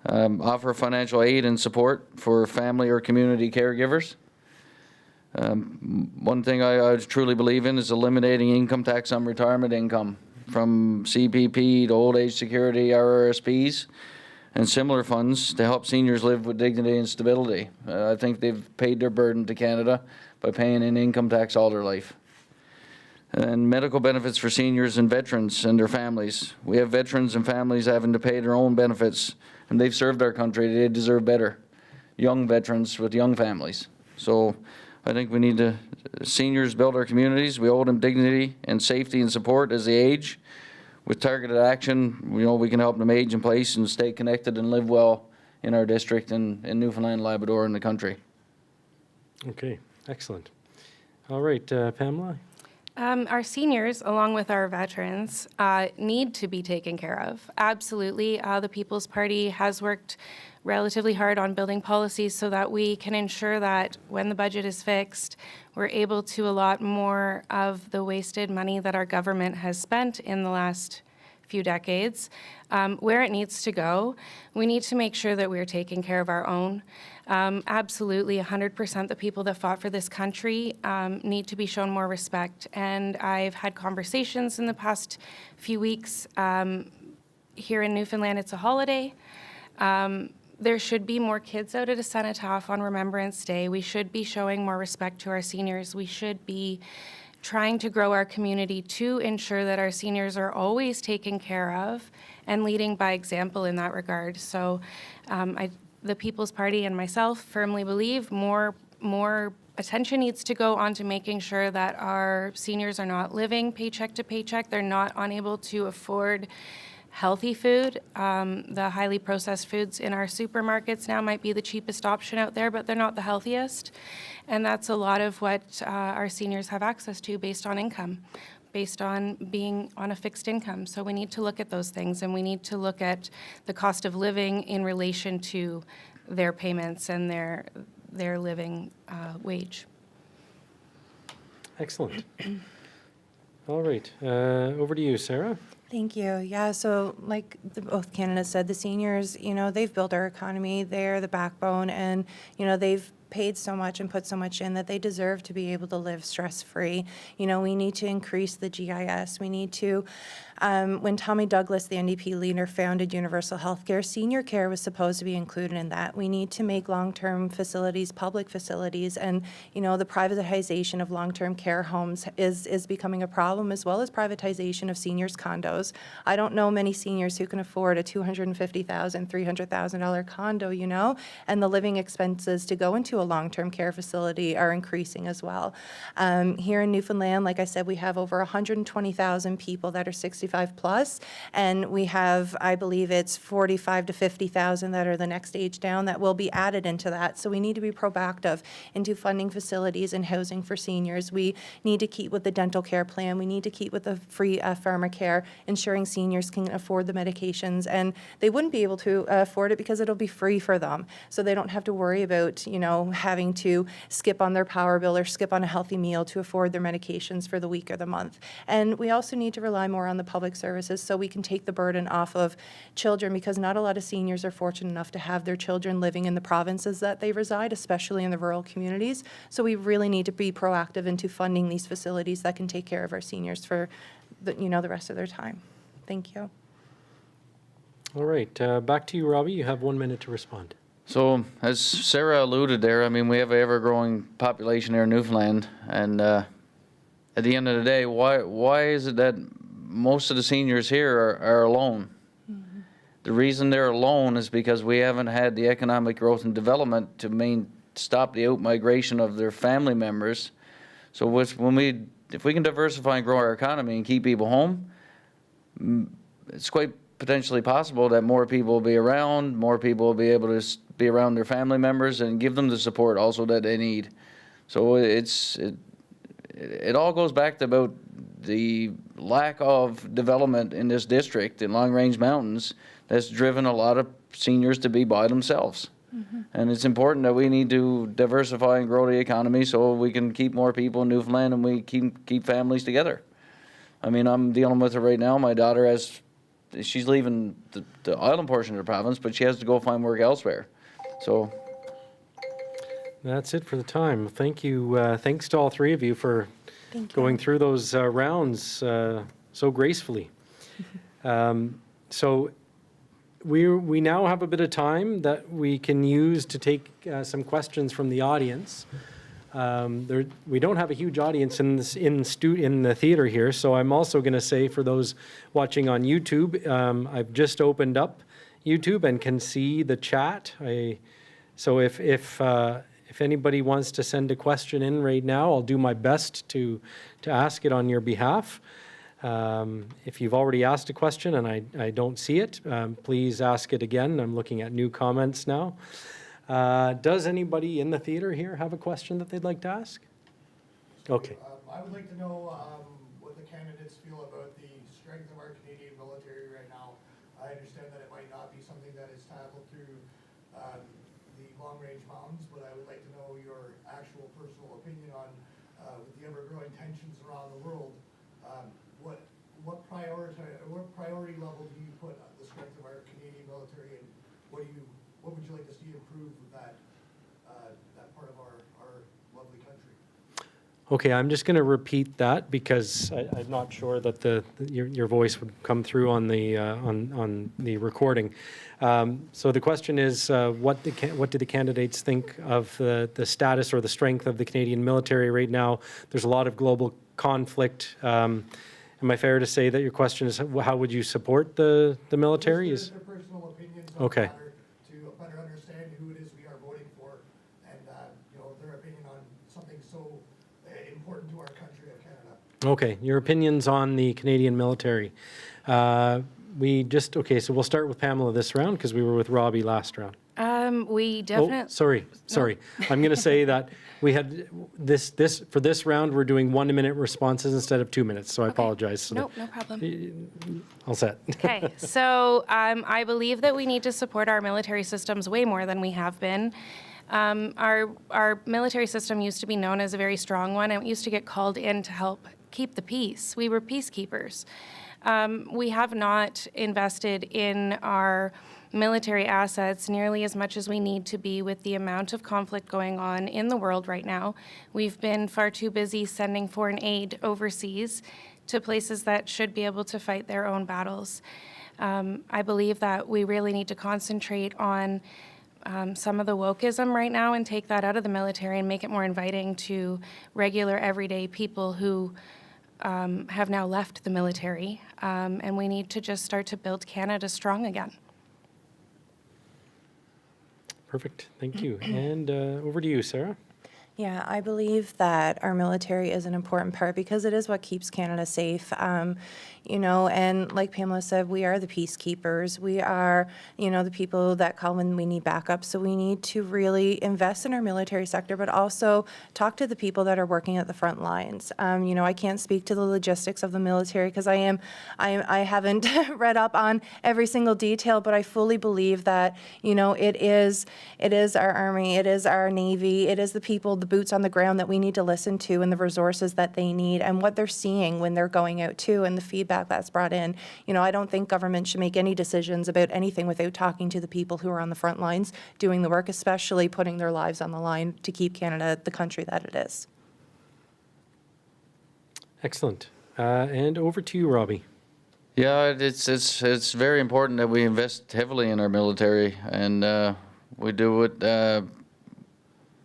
Offer financial aid and support for family or community caregivers. One thing I truly believe in is eliminating income tax on retirement income, from CPP to old age security, RRSPs, and similar funds to help seniors live with dignity and stability. I think they've paid their burden to Canada by paying in income tax all their life. And medical benefits for seniors and veterans and their families. We have veterans and families having to pay their own benefits, and they've served our country. They deserve better. Young veterans with young families. So I think we need to, seniors build our communities. We owe them dignity and safety and support as they age. With targeted action, we can help them age in place and stay connected and live well in our district and in Newfoundland, Labrador, and the country. Okay, excellent. All right, Pamela? Our seniors, along with our veterans, need to be taken care of. Absolutely. The People's Party has worked relatively hard on building policies so that we can ensure that when the budget is fixed, we're able to allot more of the wasted money that our government has spent in the last few decades where it needs to go. We need to make sure that we're taking care of our own. Absolutely, 100% the people that fought for this country need to be shown more respect. And I've had conversations in the past few weeks. Here in Newfoundland, it's a holiday. There should be more kids out at a cenotaph on Remembrance Day. We should be showing more respect to our seniors. We should be trying to grow our community to ensure that our seniors are always taken care of and leading by example in that regard. So the People's Party and myself firmly believe more attention needs to go on to making sure that our seniors are not living paycheck to paycheck. They're not unable to afford healthy food. The highly processed foods in our supermarkets now might be the cheapest option out there, but they're not the healthiest. And that's a lot of what our seniors have access to based on income, based on being on a fixed income. So we need to look at those things, and we need to look at the cost of living in relation to their payments and their living wage. Excellent. All right, over to you, Sarah. Thank you. Yeah, so like both candidates said, the seniors, they've built our economy. They're the backbone, and, they've paid so much and put so much in that they deserve to be able to live stress-free. We need to increase the GIS. We need to, when Tommy Douglas, the NDP leader, founded universal health care, senior care was supposed to be included in that. We need to make long-term facilities public facilities, and, the privatization of long-term care homes is becoming a problem, as well as privatization of seniors' condos. I don't know many seniors who can afford a $250,000, $300,000 condo, and the living expenses to go into a long-term care facility are increasing as well. Here in Newfoundland, like I said, we have over 120,000 people that are 65 plus, and we have, I believe it's 45 to 50,000 that are the next age down that will be added into that. So we need to be proactive into funding facilities and housing for seniors. We need to keep with the dental care plan. We need to keep with the free pharmacare, ensuring seniors can afford the medications, and they wouldn't be able to afford it because it'll be free for them. So they don't have to worry about, having to skip on their power bill or skip on a healthy meal to afford their medications for the week or the month. And we also need to rely more on the public services so we can take the burden off of children, because not a lot of seniors are fortunate enough to have their children living in the provinces that they reside, especially in the rural communities. So we really need to be proactive into funding these facilities that can take care of our seniors for the rest of their time. Thank you. All right, back to you, Robbie. You have 1 minute to respond. So, as Sarah alluded there, we have an ever-growing population here in Newfoundland, and at the end of the day, why is it that most of the seniors here are alone? Mm-hmm. The reason they're alone is because we haven't had the economic growth and development to stop the out-migration of their family members. So if we can diversify and grow our economy and keep people home, it's quite potentially possible that more people will be around, more people will be able to be around their family members and give them the support also that they need. So it all goes back to about the lack of development in this district in Long Range Mountains that's driven a lot of seniors to be by themselves. Mm-hmm. And it's important that we need to diversify and grow the economy so we can keep more people in Newfoundland and we keep families together. I'm dealing with it right now. My daughter she's leaving the island portion of the province, but she has to go find work elsewhere. So that's it for the time. Thank you. Thanks to all three of you for going through those rounds so gracefully. So we now have a bit of time that we can use to take some questions from the audience. We don't have a huge audience in the theater here, so I'm also going to say for those watching on YouTube, I've just opened up YouTube and can see the chat. So if If anybody wants to send a question in right now, I'll do my best to ask it on your behalf. If you've already asked a question and I don't see it, please ask it again. I'm looking at new comments now. Does anybody in the theater here have a question that they'd like to ask? Okay. I would like to know what the candidates feel about the strength of our Canadian military right now. I understand that it might not be something that is tackled through the long-range mountains, but I would like to know your actual personal opinion on, with the ever-growing tensions around the world, what priority level do you put on the strength of our Canadian military, and what would you like to see improve with that part of our lovely country? Okay, I'm just going to repeat that because I'm not sure that your voice would come through on the recording. So the question is, what do the candidates think of the status or the strength of the Canadian military right now? There's a lot of global conflict. Am I fair to say that your question is, how would you support the military? Just their personal opinions on Okay. the matter to better understand who it is we are voting for, and their opinion on something so important to our country of Canada. Okay, your opinions on the Canadian military. Okay, so we'll start with Pamela this round because we were with Robbie last round. We Oh, definitely. sorry. I'm going to say that we had for this round, we're doing 1 minute responses instead of 2 minutes, so I apologize. So No problem. all set. Okay, so I believe that we need to support our military systems way more than we have been. Our military system used to be known as a very strong one, and it used to get called in to help keep the peace. We were peacekeepers. We have not invested in our military assets nearly as much as we need to be with the amount of conflict going on in the world right now. We've been far too busy sending foreign aid overseas to places that should be able to fight their own battles. I believe that we really need to concentrate on some of the wokeism right now and take that out of the military and make it more inviting to regular, everyday people who have now left the military. And we need to just start to build Canada strong again. Perfect, thank you. And over to you, Sarah. Yeah, I believe that our military is an important part because it is what keeps Canada safe. And like Pamela said, we are the peacekeepers. We are, the people that call when we need backup. So we need to really invest in our military sector, but also talk to the people that are working at the front lines. I can't speak to the logistics of the military because I haven't read up on every single detail, but I fully believe that, it is our Army, it is our Navy, it is the people, the boots on the ground that we need to listen to and the resources that they need and what they're seeing when they're going out too and the feedback that's brought in. I don't think government should make any decisions about anything without talking to the people who are on the front lines doing the work, especially putting their lives on the line to keep Canada the country that it is. Excellent. And over to you, Robbie. Yeah, it's very important that we invest heavily in our military, and we do it.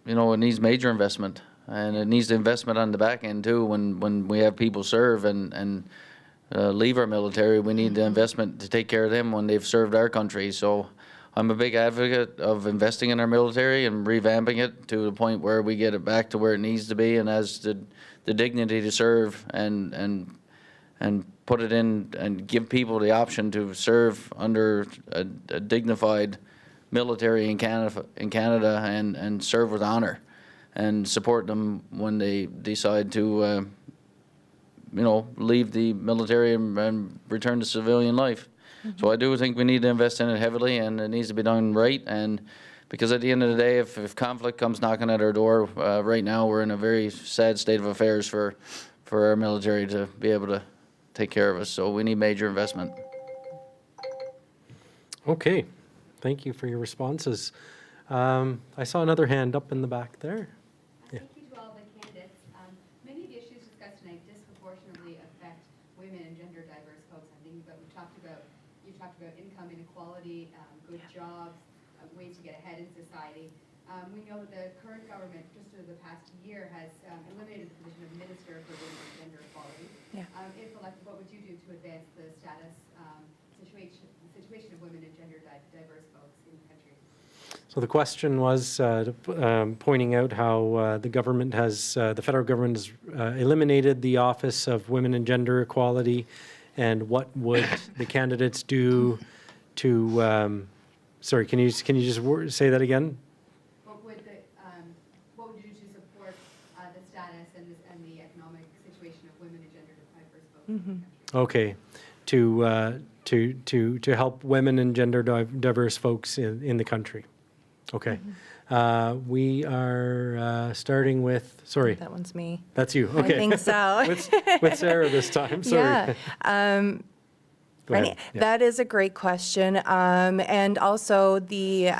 It needs major investment, and it needs the investment on the back end too. When we have people serve and leave our military, we need the investment to take care of them when they've served our country. So I'm a big advocate of investing in our military and revamping it to the point where we get it back to where it needs to be and has the dignity to serve and put it in and give people the option to serve under a dignified military in Canada and serve with honor and support them when they decide to leave the military and return to civilian life. So I do think we need to invest in it heavily, and it needs to be done right. And because at the end of the day, if conflict comes knocking at our door, right now we're in a very sad state of affairs for our military to be able to take care of us. So we need major investment. Okay, thank you for your responses. I saw another hand up in the back there. Thank you to all the candidates. Many of the issues discussed tonight disproportionately affect women and gender diverse folks. I'm thinking about, you talked about income inequality, good jobs, ways to get ahead in society. We know that the current government, just over the past year, has eliminated the position of Minister for Women and Gender Equality. Yeah. If elected, what would you do to advance the situation of women and gender diverse folks in the country? So the question was pointing out how the government has, the federal government has eliminated the Office of Women and Gender Equality, and what would the candidates do to, sorry, can you just say that again? What would you do to support the status and the economic situation of women and gender diverse folks in the country? Okay, to help women and gender diverse folks in the country. Okay. We are starting with, sorry, That one's me. that's you. Okay. I think so. With Sarah this time, sorry. Yeah. Go ahead. Right. Yeah. That is a great question. And also the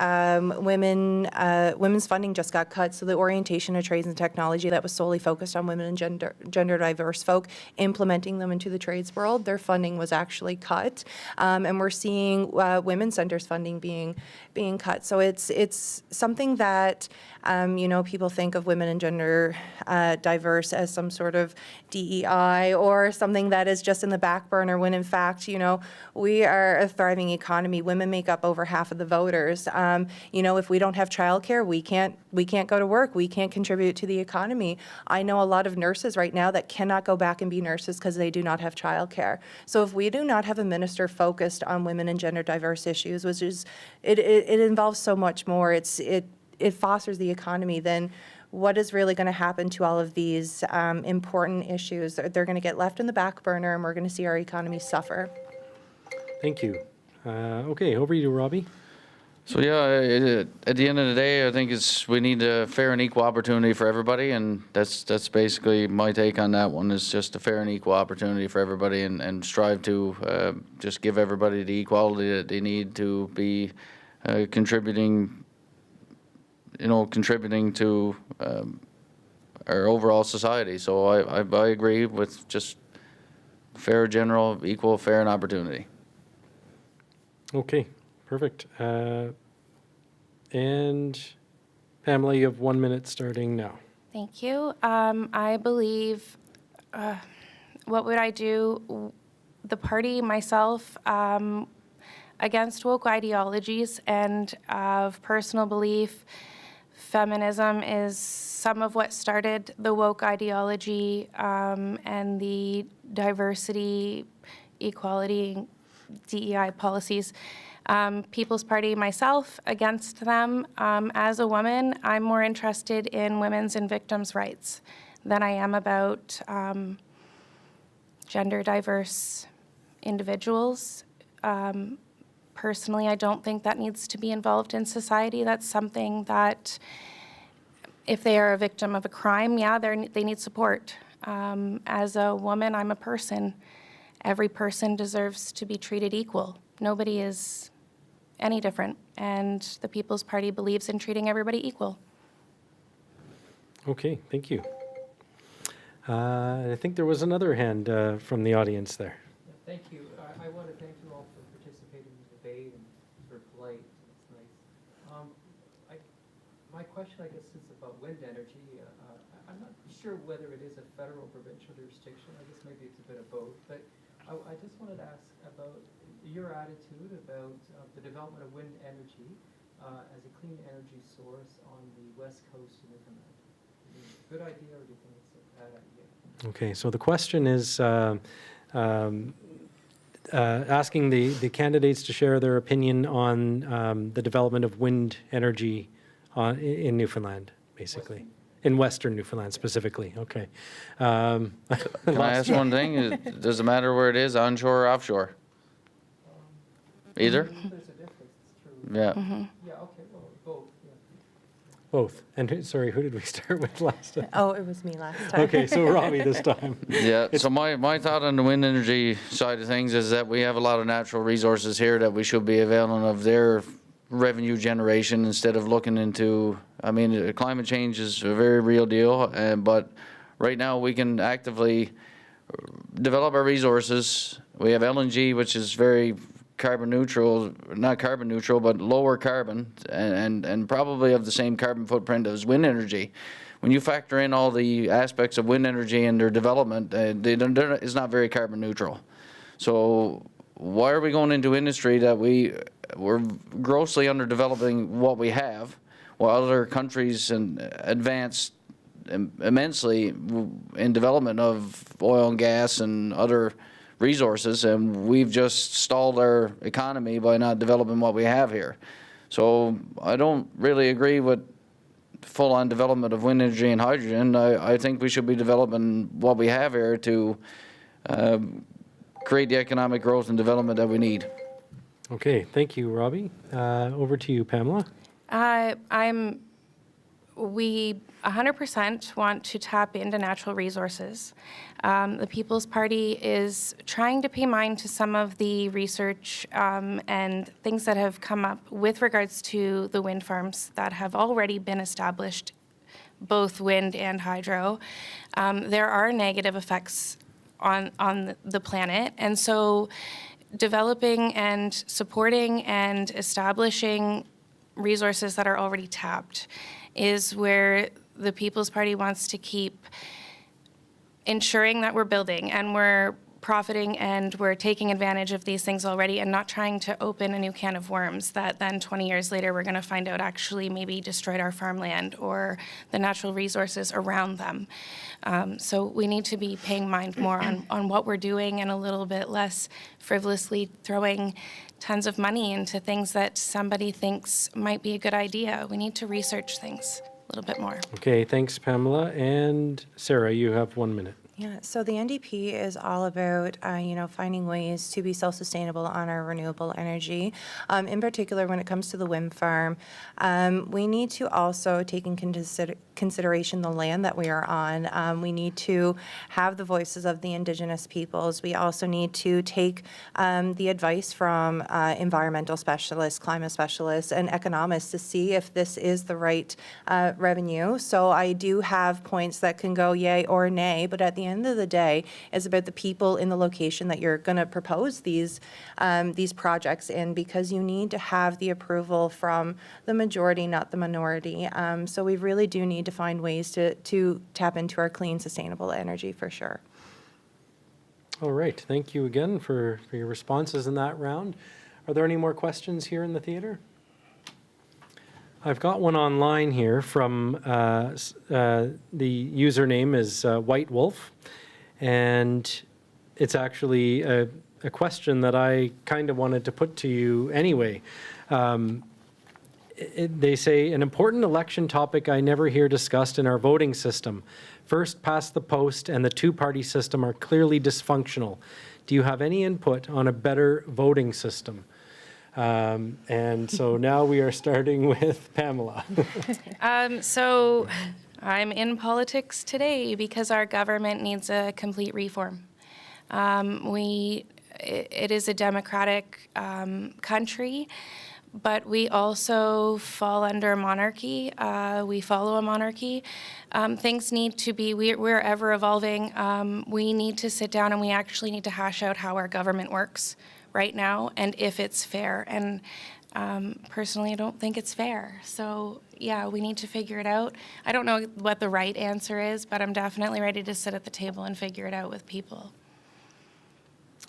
women's funding just got cut. So the orientation of trades and technology that was solely focused on women and gender diverse folk, implementing them into the trades world, their funding was actually cut. And we're seeing women's centers funding being cut. So it's something that people think of women and gender diverse as some sort of DEI or something that is just in the back burner, when in fact, we are a thriving economy. Women make up over half of the voters. If we don't have childcare, we can't go to work. We can't contribute to the economy. I know a lot of nurses right now that cannot go back and be nurses because they do not have childcare. So if we do not have a minister focused on women and gender diverse issues, which is, it involves so much more. It fosters the economy, then what is really going to happen to all of these important issues? They're going to get left in the back burner, and we're going to see our economy suffer. Thank you. Okay, over to you, Robbie. So yeah, at the end of the day, I think we need a fair and equal opportunity for everybody, and that's basically my take on that one. Is just a fair and equal opportunity for everybody, and strive to just give everybody the equality that they need to be contributing to our overall society. So I agree with just fair, general, equal, fair, and opportunity. Okay, perfect. And Pamela, you have 1 minute starting now. Thank you. I believe, what would I do? The party, myself, against woke ideologies and of personal belief, feminism is some of what started the woke ideology and the diversity, equality, DEI policies. People's Party, myself, against them. As a woman, I'm more interested in women's and victims' rights than I am about gender diverse individuals. Personally, I don't think that needs to be involved in society. That's something that, if they are a victim of a crime, yeah, they need support. As a woman, I'm a person. Every person deserves to be treated equal. Nobody is any different, and the People's Party believes in treating everybody equal. Okay, thank you. I think there was another hand from the audience there. Thank you. I want to thank you all for participating in the debate and for polite. It's nice. My question, I guess, is about wind energy. I'm not sure whether it is a federal or provincial jurisdiction. I guess maybe it's a bit of both. But I just wanted to ask about your attitude about the development of wind energy as a clean energy source on the west coast of Newfoundland. Good idea, or do you think it's a bad idea? Okay, so the question is asking the candidates to share their opinion on the development of wind energy in Newfoundland, basically. In Western Newfoundland specifically, okay. Can I ask one thing? Does it matter where it is, onshore or offshore? Either? There's a difference, it's true. Yeah. Yeah, okay, well, both, yeah. Both. And sorry, who did we start with last time? Oh, it was me last time. Okay, so Robbie this time. Yeah, so my thought on the wind energy side of things is that we have a lot of natural resources here that we should be availing of their revenue generation instead of looking into, climate change is a very real deal, but right now we can actively develop our resources. We have LNG, which is very carbon neutral, not carbon neutral, but lower carbon, and probably of the same carbon footprint as wind energy. When you factor in all the aspects of wind energy and their development, it's not very carbon neutral. So why are we going into industry that we we're grossly underdeveloping what we have, while other countries advance immensely in development of oil and gas and other resources, and we've just stalled our economy by not developing what we have here. So I don't really agree with full-on development of wind energy and hydrogen. I think we should be developing what we have here to create the economic growth and development that we need. Okay, thank you, Robbie. Over to you, Pamela. We 100% want to tap into natural resources. The People's Party is trying to pay mind to some of the research and things that have come up with regards to the wind farms that have already been established, both wind and hydro. There are negative effects on the planet, and so developing and supporting and establishing resources that are already tapped is where the People's Party wants to keep ensuring that we're building and we're profiting and we're taking advantage of these things already and not trying to open a new can of worms that then 20 years later we're going to find out actually maybe destroyed our farmland or the natural resources around them. So we need to be paying mind more on what we're doing and a little bit less frivolously throwing tons of money into things that somebody thinks might be a good idea. We need to research things a little bit more. Okay, thanks, Pamela. And Sarah, you have 1 minute. Yeah, so the NDP is all about, finding ways to be self-sustainable on our renewable energy. In particular, when it comes to the wind farm, we need to also take in consideration the land that we are on. We need to have the voices of the Indigenous peoples. We also need to take the advice from environmental specialists, climate specialists, and economists to see if this is the right revenue. So I do have points that can go yay or nay, but at the end of the day, it's about the people in the location that you're going to propose these projects in, because you need to have the approval from the majority, not the minority. So we really do need to find ways to tap into our clean, sustainable energy for sure. All right, thank you again for your responses in that round. Are there any more questions here in the theater? I've got one online here from the username is White Wolf, and it's actually a question that I kind of wanted to put to you anyway. They say, an important election topic I never hear discussed in our voting system. First past the post and the two-party system are clearly dysfunctional. Do you have any input on a better voting system? And so now we are starting with Pamela. So I'm in politics today because our government needs a complete reform. It is a democratic country, but we also fall under monarchy. We follow a monarchy. Things need to be, we're ever evolving. We need to sit down and we actually need to hash out how our government works right now and if it's fair. And personally, I don't think it's fair. So yeah, we need to figure it out. I don't know what the right answer is, but I'm definitely ready to sit at the table and figure it out with people.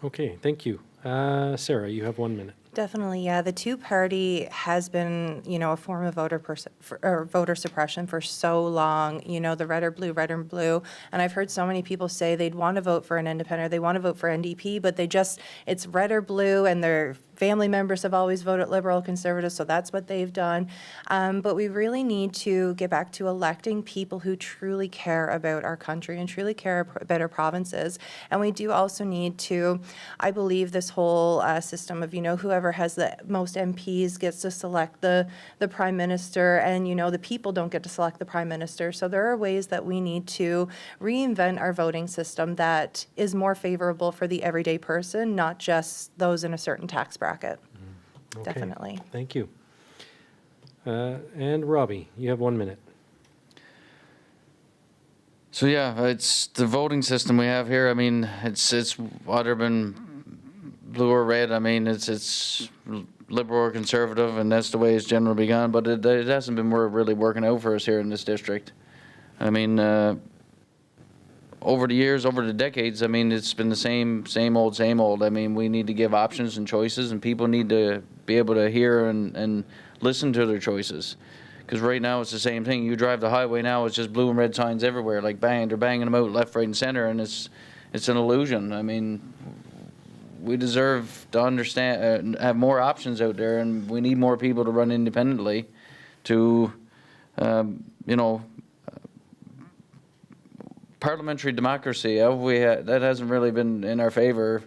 Okay, thank you. Sarah, you have 1 minute. Definitely, yeah. The two-party has been, a form of voter suppression for so long. The red or blue. And I've heard so many people say they'd want to vote for an independent, they want to vote for NDP, but it's red or blue, and their family members have always voted Liberal, Conservative, so that's what they've done. But we really need to get back to electing people who truly care about our country and truly care about our provinces. And we do also need to, I believe, this whole system of, whoever has the most MPs gets to select the Prime Minister, and, the people don't get to select the Prime Minister. So there are ways that we need to reinvent our voting system that is more favorable for the everyday person, not just those in a certain tax bracket. Okay, Definitely. thank you. And Robbie, you have 1 minute. So yeah, it's the voting system we have here. I mean, it's either been blue or red. I mean, it's Liberal or Conservative, and that's the way it's generally gone. But it hasn't been really working out for us here in this district. I mean, over the years, over the decades, I mean, it's been the same old. I mean, we need to give options and choices, and people need to be able to hear and listen to their choices. Because right now it's the same thing. You drive the highway now, it's just blue and red signs everywhere, like they're banging them out left, right, and center, and it's an illusion. I mean, we deserve to understand, have more options out there, and we need more people to run independently to, you know, parliamentary democracy. That hasn't really been in our favor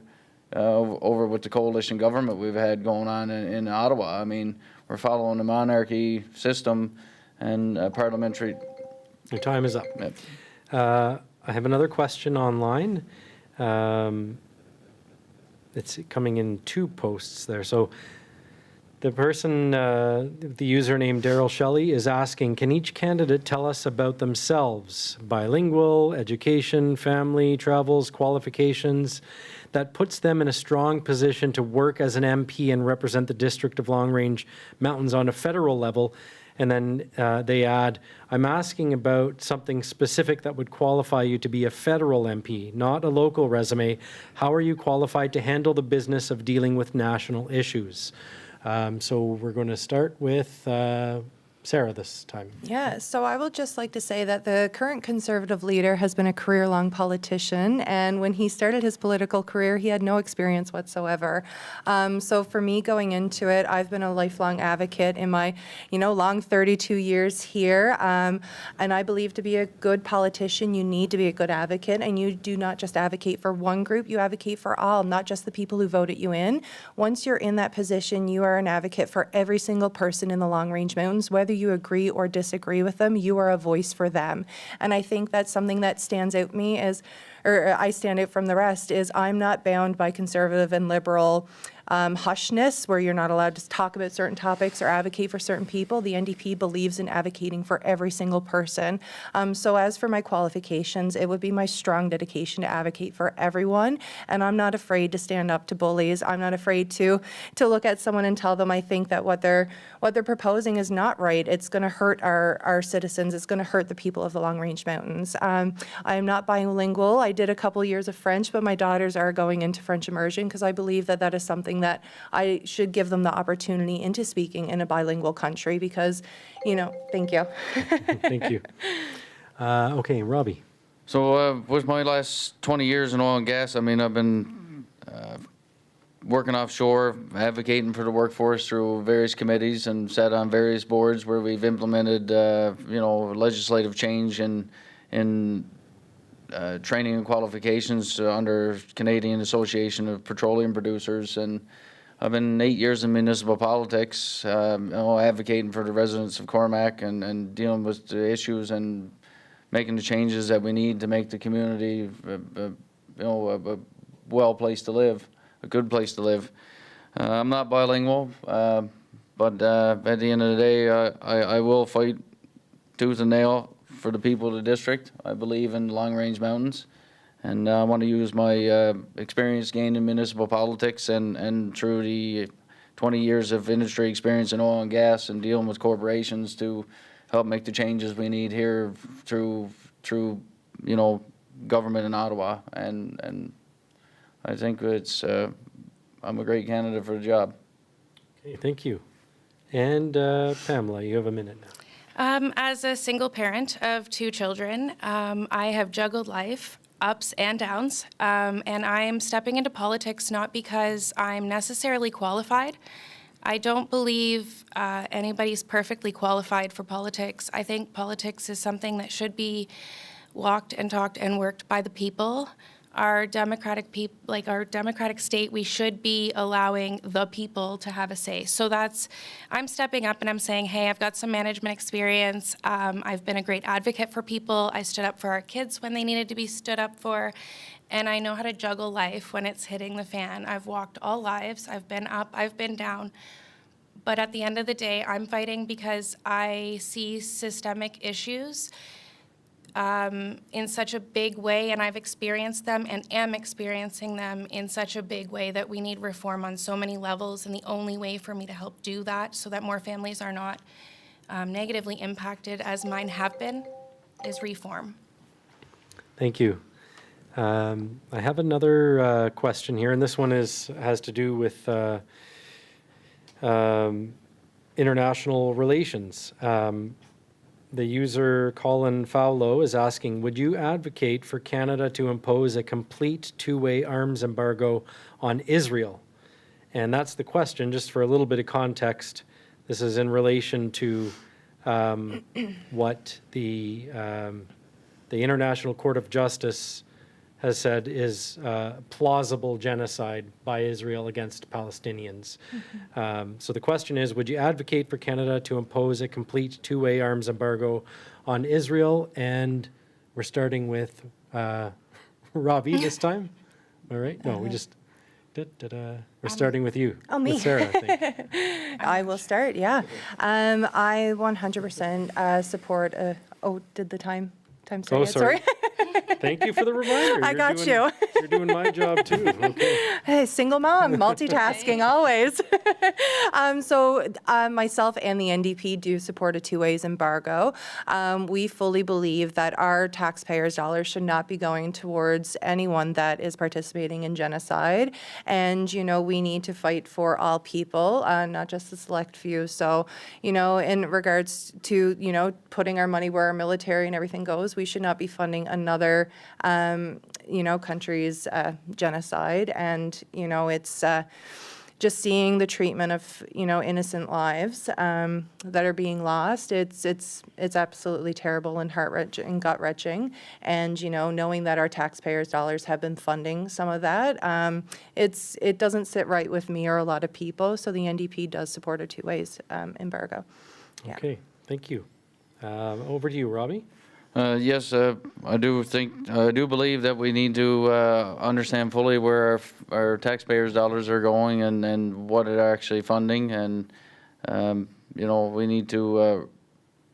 over with the coalition government we've had going on in Ottawa. I mean, we're following the monarchy system and parliamentary. Your time is up. Yep. I have another question online. It's coming in 2 posts there. So the person, the username Daryl Shelley, is asking, can each candidate tell us about themselves? Bilingual, education, family, travels, qualifications, that puts them in a strong position to work as an MP and represent the District of Long Range Mountains on a federal level. And then they add, I'm asking about something specific that would qualify you to be a federal MP, not a local resume. How are you qualified to handle the business of dealing with national issues? So we're going to start with Sarah this time. Yeah, so I would just like to say that the current Conservative leader has been a career-long politician, and when he started his political career, he had no experience whatsoever. So for me going into it, I've been a lifelong advocate in my, long 32 years here, and I believe to be a good politician, you need to be a good advocate, and you do not just advocate for one group, you advocate for all, not just the people who voted you in. Once you're in that position, you are an advocate for every single person in the Long Range Mountains, whether you agree or disagree with them, you are a voice for them. And I think that's something that stands out me I stand out from the rest, is I'm not bound by conservative and liberal hushness, where you're not allowed to talk about certain topics or advocate for certain people. The NDP believes in advocating for every single person. So as for my qualifications, it would be my strong dedication to advocate for everyone. And I'm not afraid to stand up to bullies. I'm not afraid to look at someone and tell them I think that what they're proposing is not right. It's going to hurt our citizens. It's going to hurt the people of the Long Range Mountains. I am not bilingual. I did a couple years of French, but my daughters are going into French immersion because I believe that is something that I should give them the opportunity into speaking in a bilingual country because, thank you. Thank you. Okay, Robbie. So with my last 20 years in oil and gas, I mean, I've been working offshore, advocating for the workforce through various committees and sat on various boards where we've implemented, legislative change in training and qualifications under Canadian Association of Petroleum Producers. And I've been 8 years in municipal politics, advocating for the residents of Cormac and dealing with the issues and making the changes that we need to make the community, a well place to live, a good place to live. I'm not bilingual, but at the end of the day, I will fight tooth and nail for the people of the district. I believe in Long Range Mountains, and I want to use my experience gained in municipal politics and through the 20 years of industry experience in oil and gas and dealing with corporations to help make the changes we need here through government in Ottawa. And I think I'm a great candidate for the job. Okay, thank you. And Pamela, you have a minute now. As a single parent of 2 children, I have juggled life, ups and downs, and I am stepping into politics not because I'm necessarily qualified. I don't believe anybody's perfectly qualified for politics. I think politics is something that should be walked and talked and worked by the people. Our democratic state, we should be allowing the people to have a say. So I'm stepping up and I'm saying, hey, I've got some management experience. I've been a great advocate for people. I stood up for our kids when they needed to be stood up for. And I know how to juggle life when it's hitting the fan. I've walked all lives. I've been up, I've been down. But at the end of the day, I'm fighting because I see systemic issues in such a big way, and I've experienced them and am experiencing them in such a big way that we need reform on so many levels, and the only way for me to help do that so that more families are not negatively impacted, as mine have been, is reform. Thank you. I have another question here, and this one has to do with International relations. The user Colin Fowlo is asking, would you advocate for Canada to impose a complete two-way arms embargo on Israel? And that's the question, just for a little bit of context. This is in relation to what the International Court of Justice has said is plausible genocide by Israel against Palestinians. So the question is, would you advocate for Canada to impose a complete two-way arms embargo on Israel? And we're starting with Robbie this time. All right? No, we just, we're starting with you. Oh, me. With Sarah, I think. I will start, yeah. I 100% support, did the time start Oh, yet? sorry. Thank you for the reminder. I got you. You're doing my job too. Okay. Hey, single mom, multitasking always. Myself and the NDP do support a two-ways embargo. We fully believe that our taxpayers' dollars should not be going towards anyone that is participating in genocide. And, we need to fight for all people, not just the select few. So, in regards to, putting our money where our military and everything goes, we should not be funding another country's genocide. And, it's just seeing the treatment of, innocent lives that are being lost. It's absolutely terrible and heart-wrenching and gut-wrenching. And, knowing that our taxpayers' dollars have been funding some of that, it doesn't sit right with me or a lot of people. So the NDP does support a two-ways embargo. Yeah. Okay, thank you. Over to you, Robbie. Yes, I do believe that we need to understand fully where our taxpayers' dollars are going and what they're actually funding. And, we need to,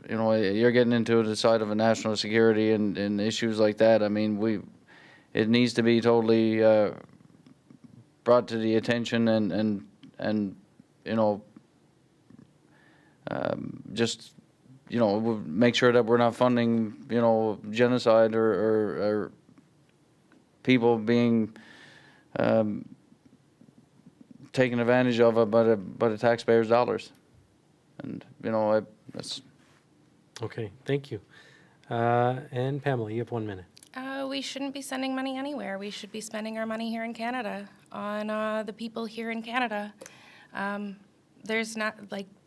you're getting into the side of a national security and issues like that. I mean, it needs to be totally brought to the attention and just make sure that we're not funding, genocide or people being taken advantage of by the taxpayers' dollars. And, that's... Okay, thank you. And Pamela, you have 1 minute. We shouldn't be sending money anywhere. We should be spending our money here in Canada on the people here in Canada. There's not,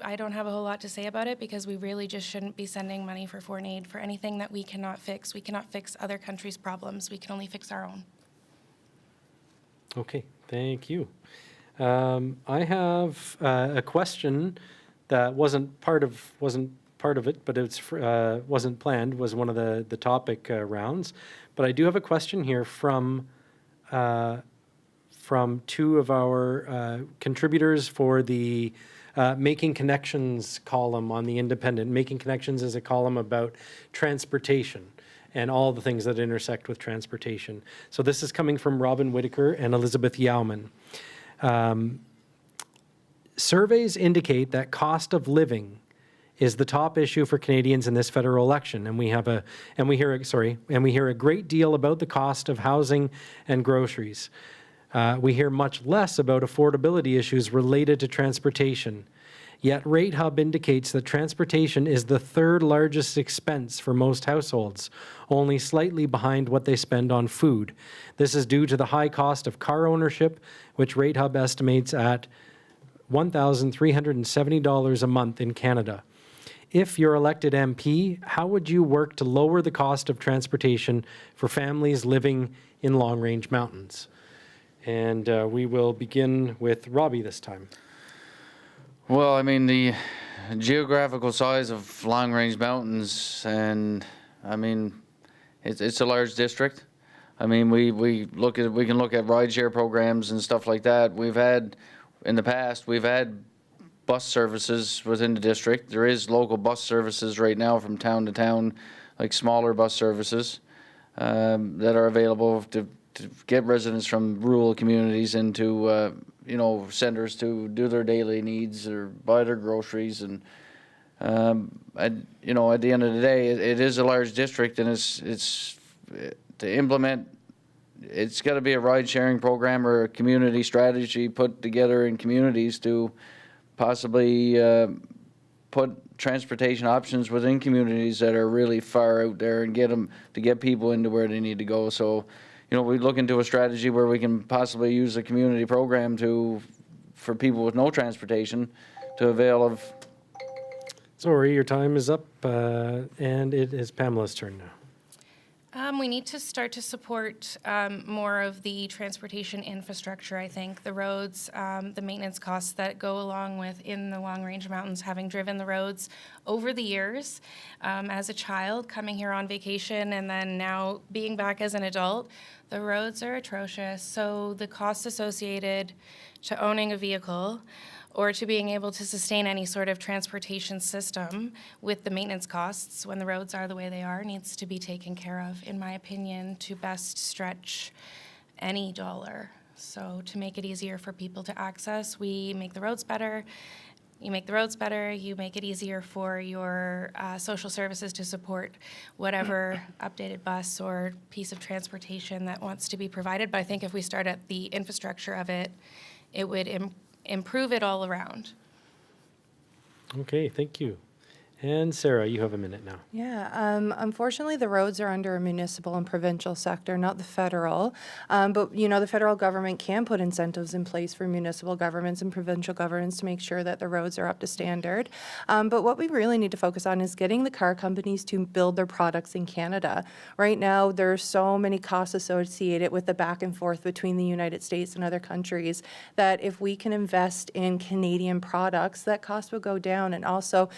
I don't have a whole lot to say about it because we really just shouldn't be sending money for foreign aid for anything that we cannot fix. We cannot fix other countries' problems. We can only fix our own. Okay, thank you. I have a question that wasn't part of it, but it's wasn't planned, was one of the topic rounds. But I do have a question here from two of our contributors for the Making Connections column on The Independent. Making Connections is a column about transportation and all the things that intersect with transportation. So this is coming from Robin Whitaker and Elizabeth Yauman. Surveys indicate that cost of living is the top issue for Canadians in this federal election, and we hear a great deal about the cost of housing and groceries. We hear much less about affordability issues related to transportation. Yet Rate Hub indicates that transportation is the third largest expense for most households, only slightly behind what they spend on food. This is due to the high cost of car ownership, which Rate Hub estimates at $1,370 a month in Canada. If you're elected MP, how would you work to lower the cost of transportation for families living in long-range mountains? And we will begin with Robbie this time. Well, I mean, the geographical size of long-range mountains, and I mean, it's a large district. I mean, we can look at rideshare programs and stuff like that. In the past, we've had bus services within the district. There is local bus services right now from town to town, like smaller bus services that are available to get residents from rural communities into centers to do their daily needs or buy their groceries. And at the end of the day, it is a large district, and it's to implement. It's got to be a ride-sharing program or a community strategy put together in communities to possibly put transportation options within communities that are really far out there and get people into where they need to go. So, we look into a strategy where we can possibly use a community program for people with no transportation to avail of. Sorry, your time is up, and it is Pamela's turn now. We need to start to support more of the transportation infrastructure, I think. The roads, the maintenance costs that go along with in the Long Range Mountains, having driven the roads over the years as a child, coming here on vacation, and then now being back as an adult, the roads are atrocious. So the costs associated to owning a vehicle or to being able to sustain any sort of transportation system with the maintenance costs when the roads are the way they are needs to be taken care of, in my opinion, to best stretch any dollar. So to make it easier for people to access, we make the roads better. You make the roads better, you make it easier for your social services to support whatever updated bus or piece of transportation that wants to be provided. But I think if we start at the infrastructure of it, it would improve it all around. Okay, thank you. And Sarah, you have a minute now. Yeah, unfortunately, the roads are under a municipal and provincial sector, not the federal. But, the federal government can put incentives in place for municipal governments and provincial governments to make sure that the roads are up to standard. But what we really need to focus on is getting the car companies to build their products in Canada. Right now, there are so many costs associated with the back and forth between the United States and other countries that if we can invest in Canadian products, that cost will go down. And also,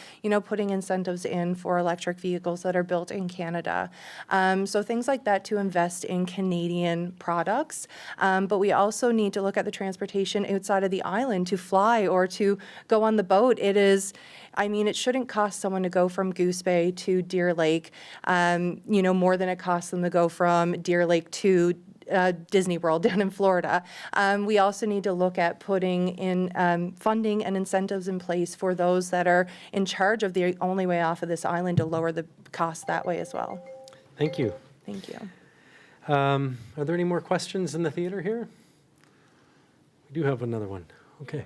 putting incentives in for electric vehicles that are built in Canada. So things like that to invest in Canadian products. But we also need to look at the transportation outside of the island to fly or to go on the boat. It shouldn't cost someone to go from Goose Bay to Deer Lake, more than it costs them to go from Deer Lake to Disney World down in Florida. We also need to look at putting in funding and incentives in place for those that are in charge of the only way off of this island to lower the cost that way as well. Thank you. Thank you. Are there any more questions in the theater here? We do have another one. Okay.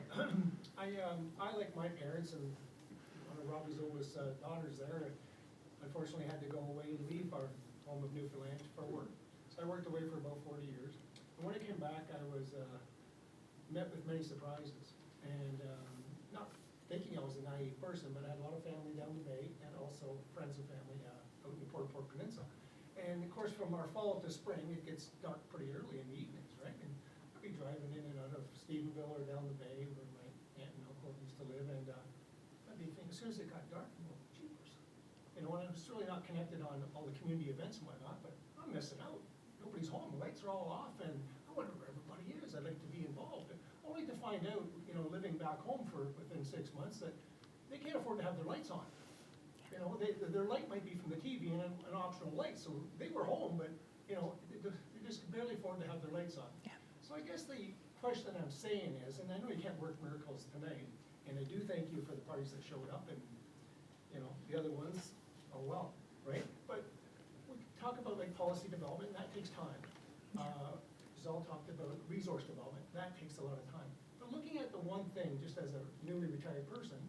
I like my parents, and one of Robbie's oldest daughters there, unfortunately had to go away and leave our home of Newfoundland for work. So I worked away for about 40 years. And when I came back, I was met with many surprises. And not thinking I was a naive person, but I had a lot of family down the bay and also friends and family out in the Port Peninsula. And of course, from our fall to spring, it gets dark pretty early in the evenings, right? And I'd be driving in and out of Stephenville or down the bay where my aunt and uncle used to live. And I'd be thinking, as soon as it got dark, well, jeepers. And I was really not connected on all the community events and whatnot, but I'm missing out. Nobody's home, the lights are all off, and I wonder where everybody is. I'd like to be involved. Only to find out, living back home for within 6 months, that they can't afford to have their lights on. Their light might be from the TV and an optional light, so they were home, but they just barely afford to have their lights on. Yeah. So I guess the question I'm saying is, and I know you can't work miracles tonight, and I do thank you for the parties that showed up, and the other ones, oh well, right? But talk about policy development, that takes time. Zal talked about resource development, that takes a lot of time. But looking at the one thing, just as a newly retired person,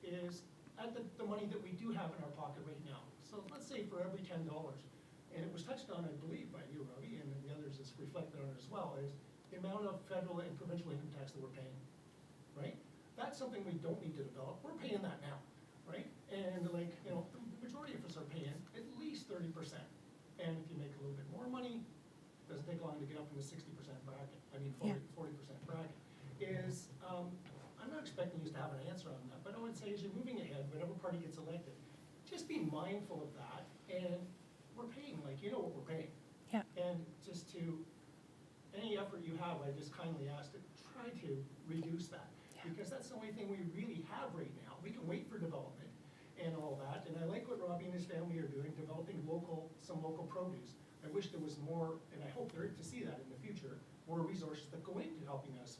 is at the money that we do have in our pocket right now. So let's say for every $10, and it was touched on, I believe, by you, Robbie, and the others is reflected on it as well, is the amount of federal and provincial income tax that we're paying, right? That's something we don't need to develop. We're paying that now, right? And the majority of us are paying at least 30%. And if you make a little bit more money, it doesn't take long to get up in the 60% bracket. 40% bracket. I'm not expecting you to have an answer on that, but I would say as you're moving ahead, whatever party gets elected, just be mindful of that. And we're paying, what we're paying. Yeah. And just any effort you have, I just kindly ask to try to reduce that. Yeah. Because that's the only thing we really have right now. We can wait for development and all that. And I like what Robbie and his family are doing, developing some local produce. I wish there was more, and I hope there to see that in the future, more resources that go into helping us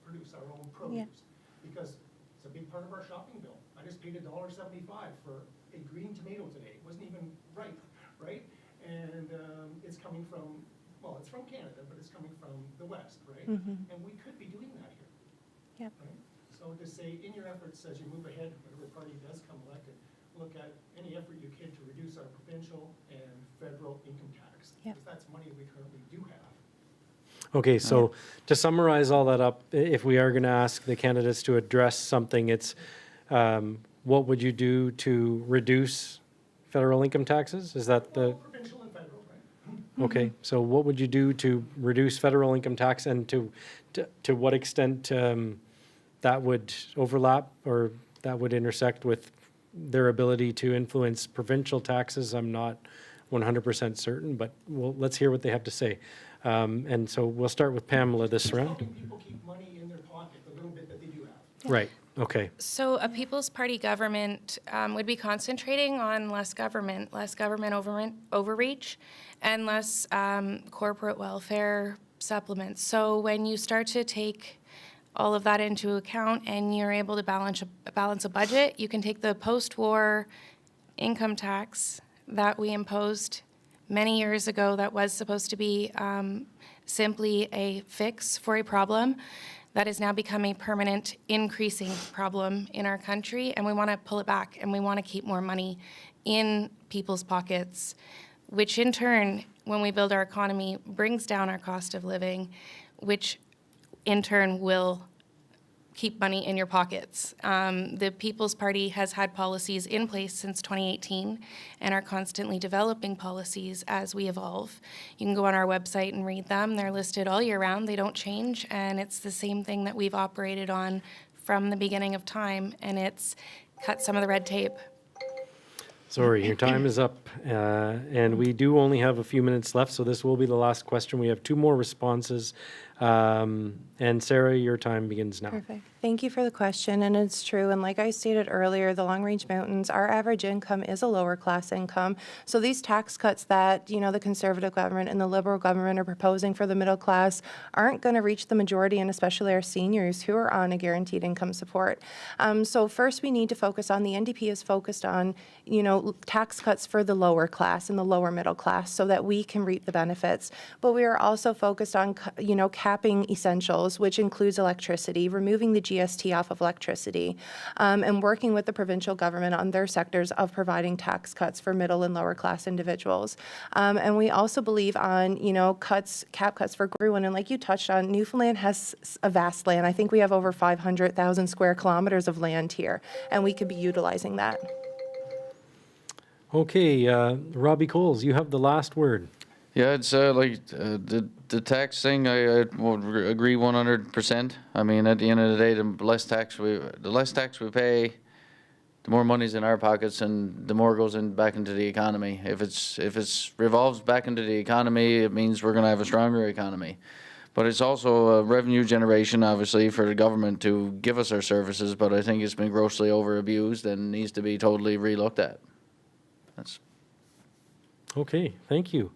produce our own produce. Yeah. Because it's a big part of our shopping bill. I just paid $1.75 for a green tomato today. It wasn't even ripe, right? And it's coming from, it's from Canada, but it's coming from the West, right? Mm-hmm. And we could be doing that here. Yeah. Right? So want to say, in your efforts as you move ahead, whatever party does come elected, look at any effort you can to reduce our provincial and federal income tax. Yep. Because that's money we currently do have. Okay, so to summarize all that up, if we are going to ask the candidates to address something, it's what would you do to reduce federal income taxes? Is that the, Provincial and federal, right? okay, so what would you do to reduce federal income tax, and to what extent that would overlap or that would intersect with their ability to influence provincial taxes? I'm not 100% certain, but let's hear what they have to say. And so we'll start with Pamela this round. Helping people keep money in their pocket, the little bit that they do have. Right, okay. So a People's Party government would be concentrating on less government overreach, and less corporate welfare supplements. So when you start to take all of that into account and you're able to balance a budget, you can take the post-war income tax that we imposed many years ago that was supposed to be simply a fix for a problem that has now become a permanent increasing problem in our country, and we want to pull it back, and we want to keep more money in people's pockets, which in turn, when we build our economy, brings down our cost of living, which in turn will keep money in your pockets. The People's Party has had policies in place since 2018 and are constantly developing policies as we evolve. You can go on our website and read them. They're listed all year round. They don't change, and it's the same thing that we've operated on from the beginning of time, and it's cut some of the red tape. Sorry, your time is up, and we do only have a few minutes left, so this will be the last question. We have 2 more responses, and Sarah, your time begins now. Perfect. Thank you for the question, and it's true. And like I stated earlier, the Long Range Mountains, our average income is a lower class income. So these tax cuts that, the Conservative government and the Liberal government are proposing for the middle class aren't going to reach the majority, and especially our seniors who are on a guaranteed income support. So first we need to focus on, the NDP is focused on, tax cuts for the lower class and the lower middle class so that we can reap the benefits. But we are also focused on, capping essentials, which includes electricity, removing the GST off of electricity, and working with the provincial government on their sectors of providing tax cuts for middle and lower class individuals. And we also believe on, cap cuts for Gruen. And like you touched on, Newfoundland has a vast land. I think we have over 500,000 square kilometers of land here, and we could be utilizing that. Okay, Robbie Coles, you have the last word. Yeah, it's the tax thing. I would agree 100%. I mean, at the end of the day, the less tax we pay, the more money's in our pockets, and the more goes back into the economy. If it's revolves back into the economy, it means we're going to have a stronger economy. But it's also a revenue generation, obviously, for the government to give us our services. But I think it's been grossly over abused and needs to be totally relooked at. That's Okay, thank you.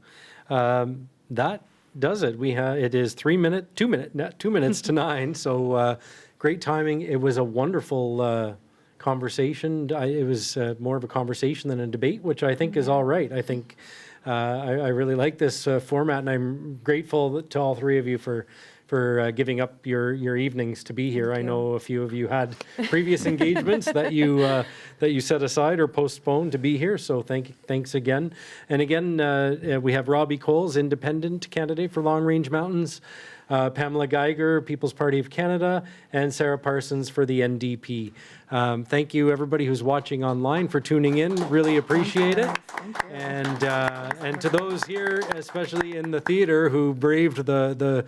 That does it. It is 2 minutes to 9. So great timing. It was a wonderful conversation. It was more of a conversation than a debate, which I think is all right. I think I really like this format, and I'm grateful to all 3 of you for giving up your evenings to be here. I know a few of you had previous engagements that you set aside or postponed to be here, so thanks again. And again, we have Robbie Coles, independent candidate for Long Range Mountains, Pamela Geiger, People's Party of Canada, and Sarah Parsons for the NDP. Thank you, everybody who's watching online, for tuning in. Really appreciate it. And to those here, especially in the theater, who braved the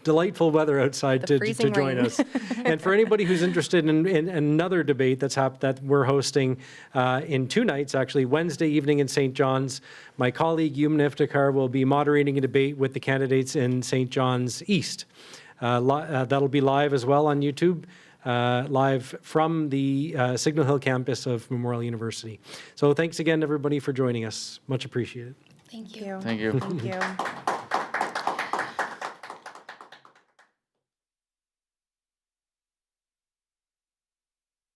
delightful weather outside to join us. And for anybody who's interested in another debate that we're hosting in 2 nights, actually, Wednesday evening in St. John's, my colleague Yuman Iftikhar will be moderating a debate with the candidates in St. John's East. That'll be live as well on YouTube. Live from the Signal Hill campus of Memorial University. So thanks again, everybody, for joining us. Much appreciated. Thank you. thank you. Thank you.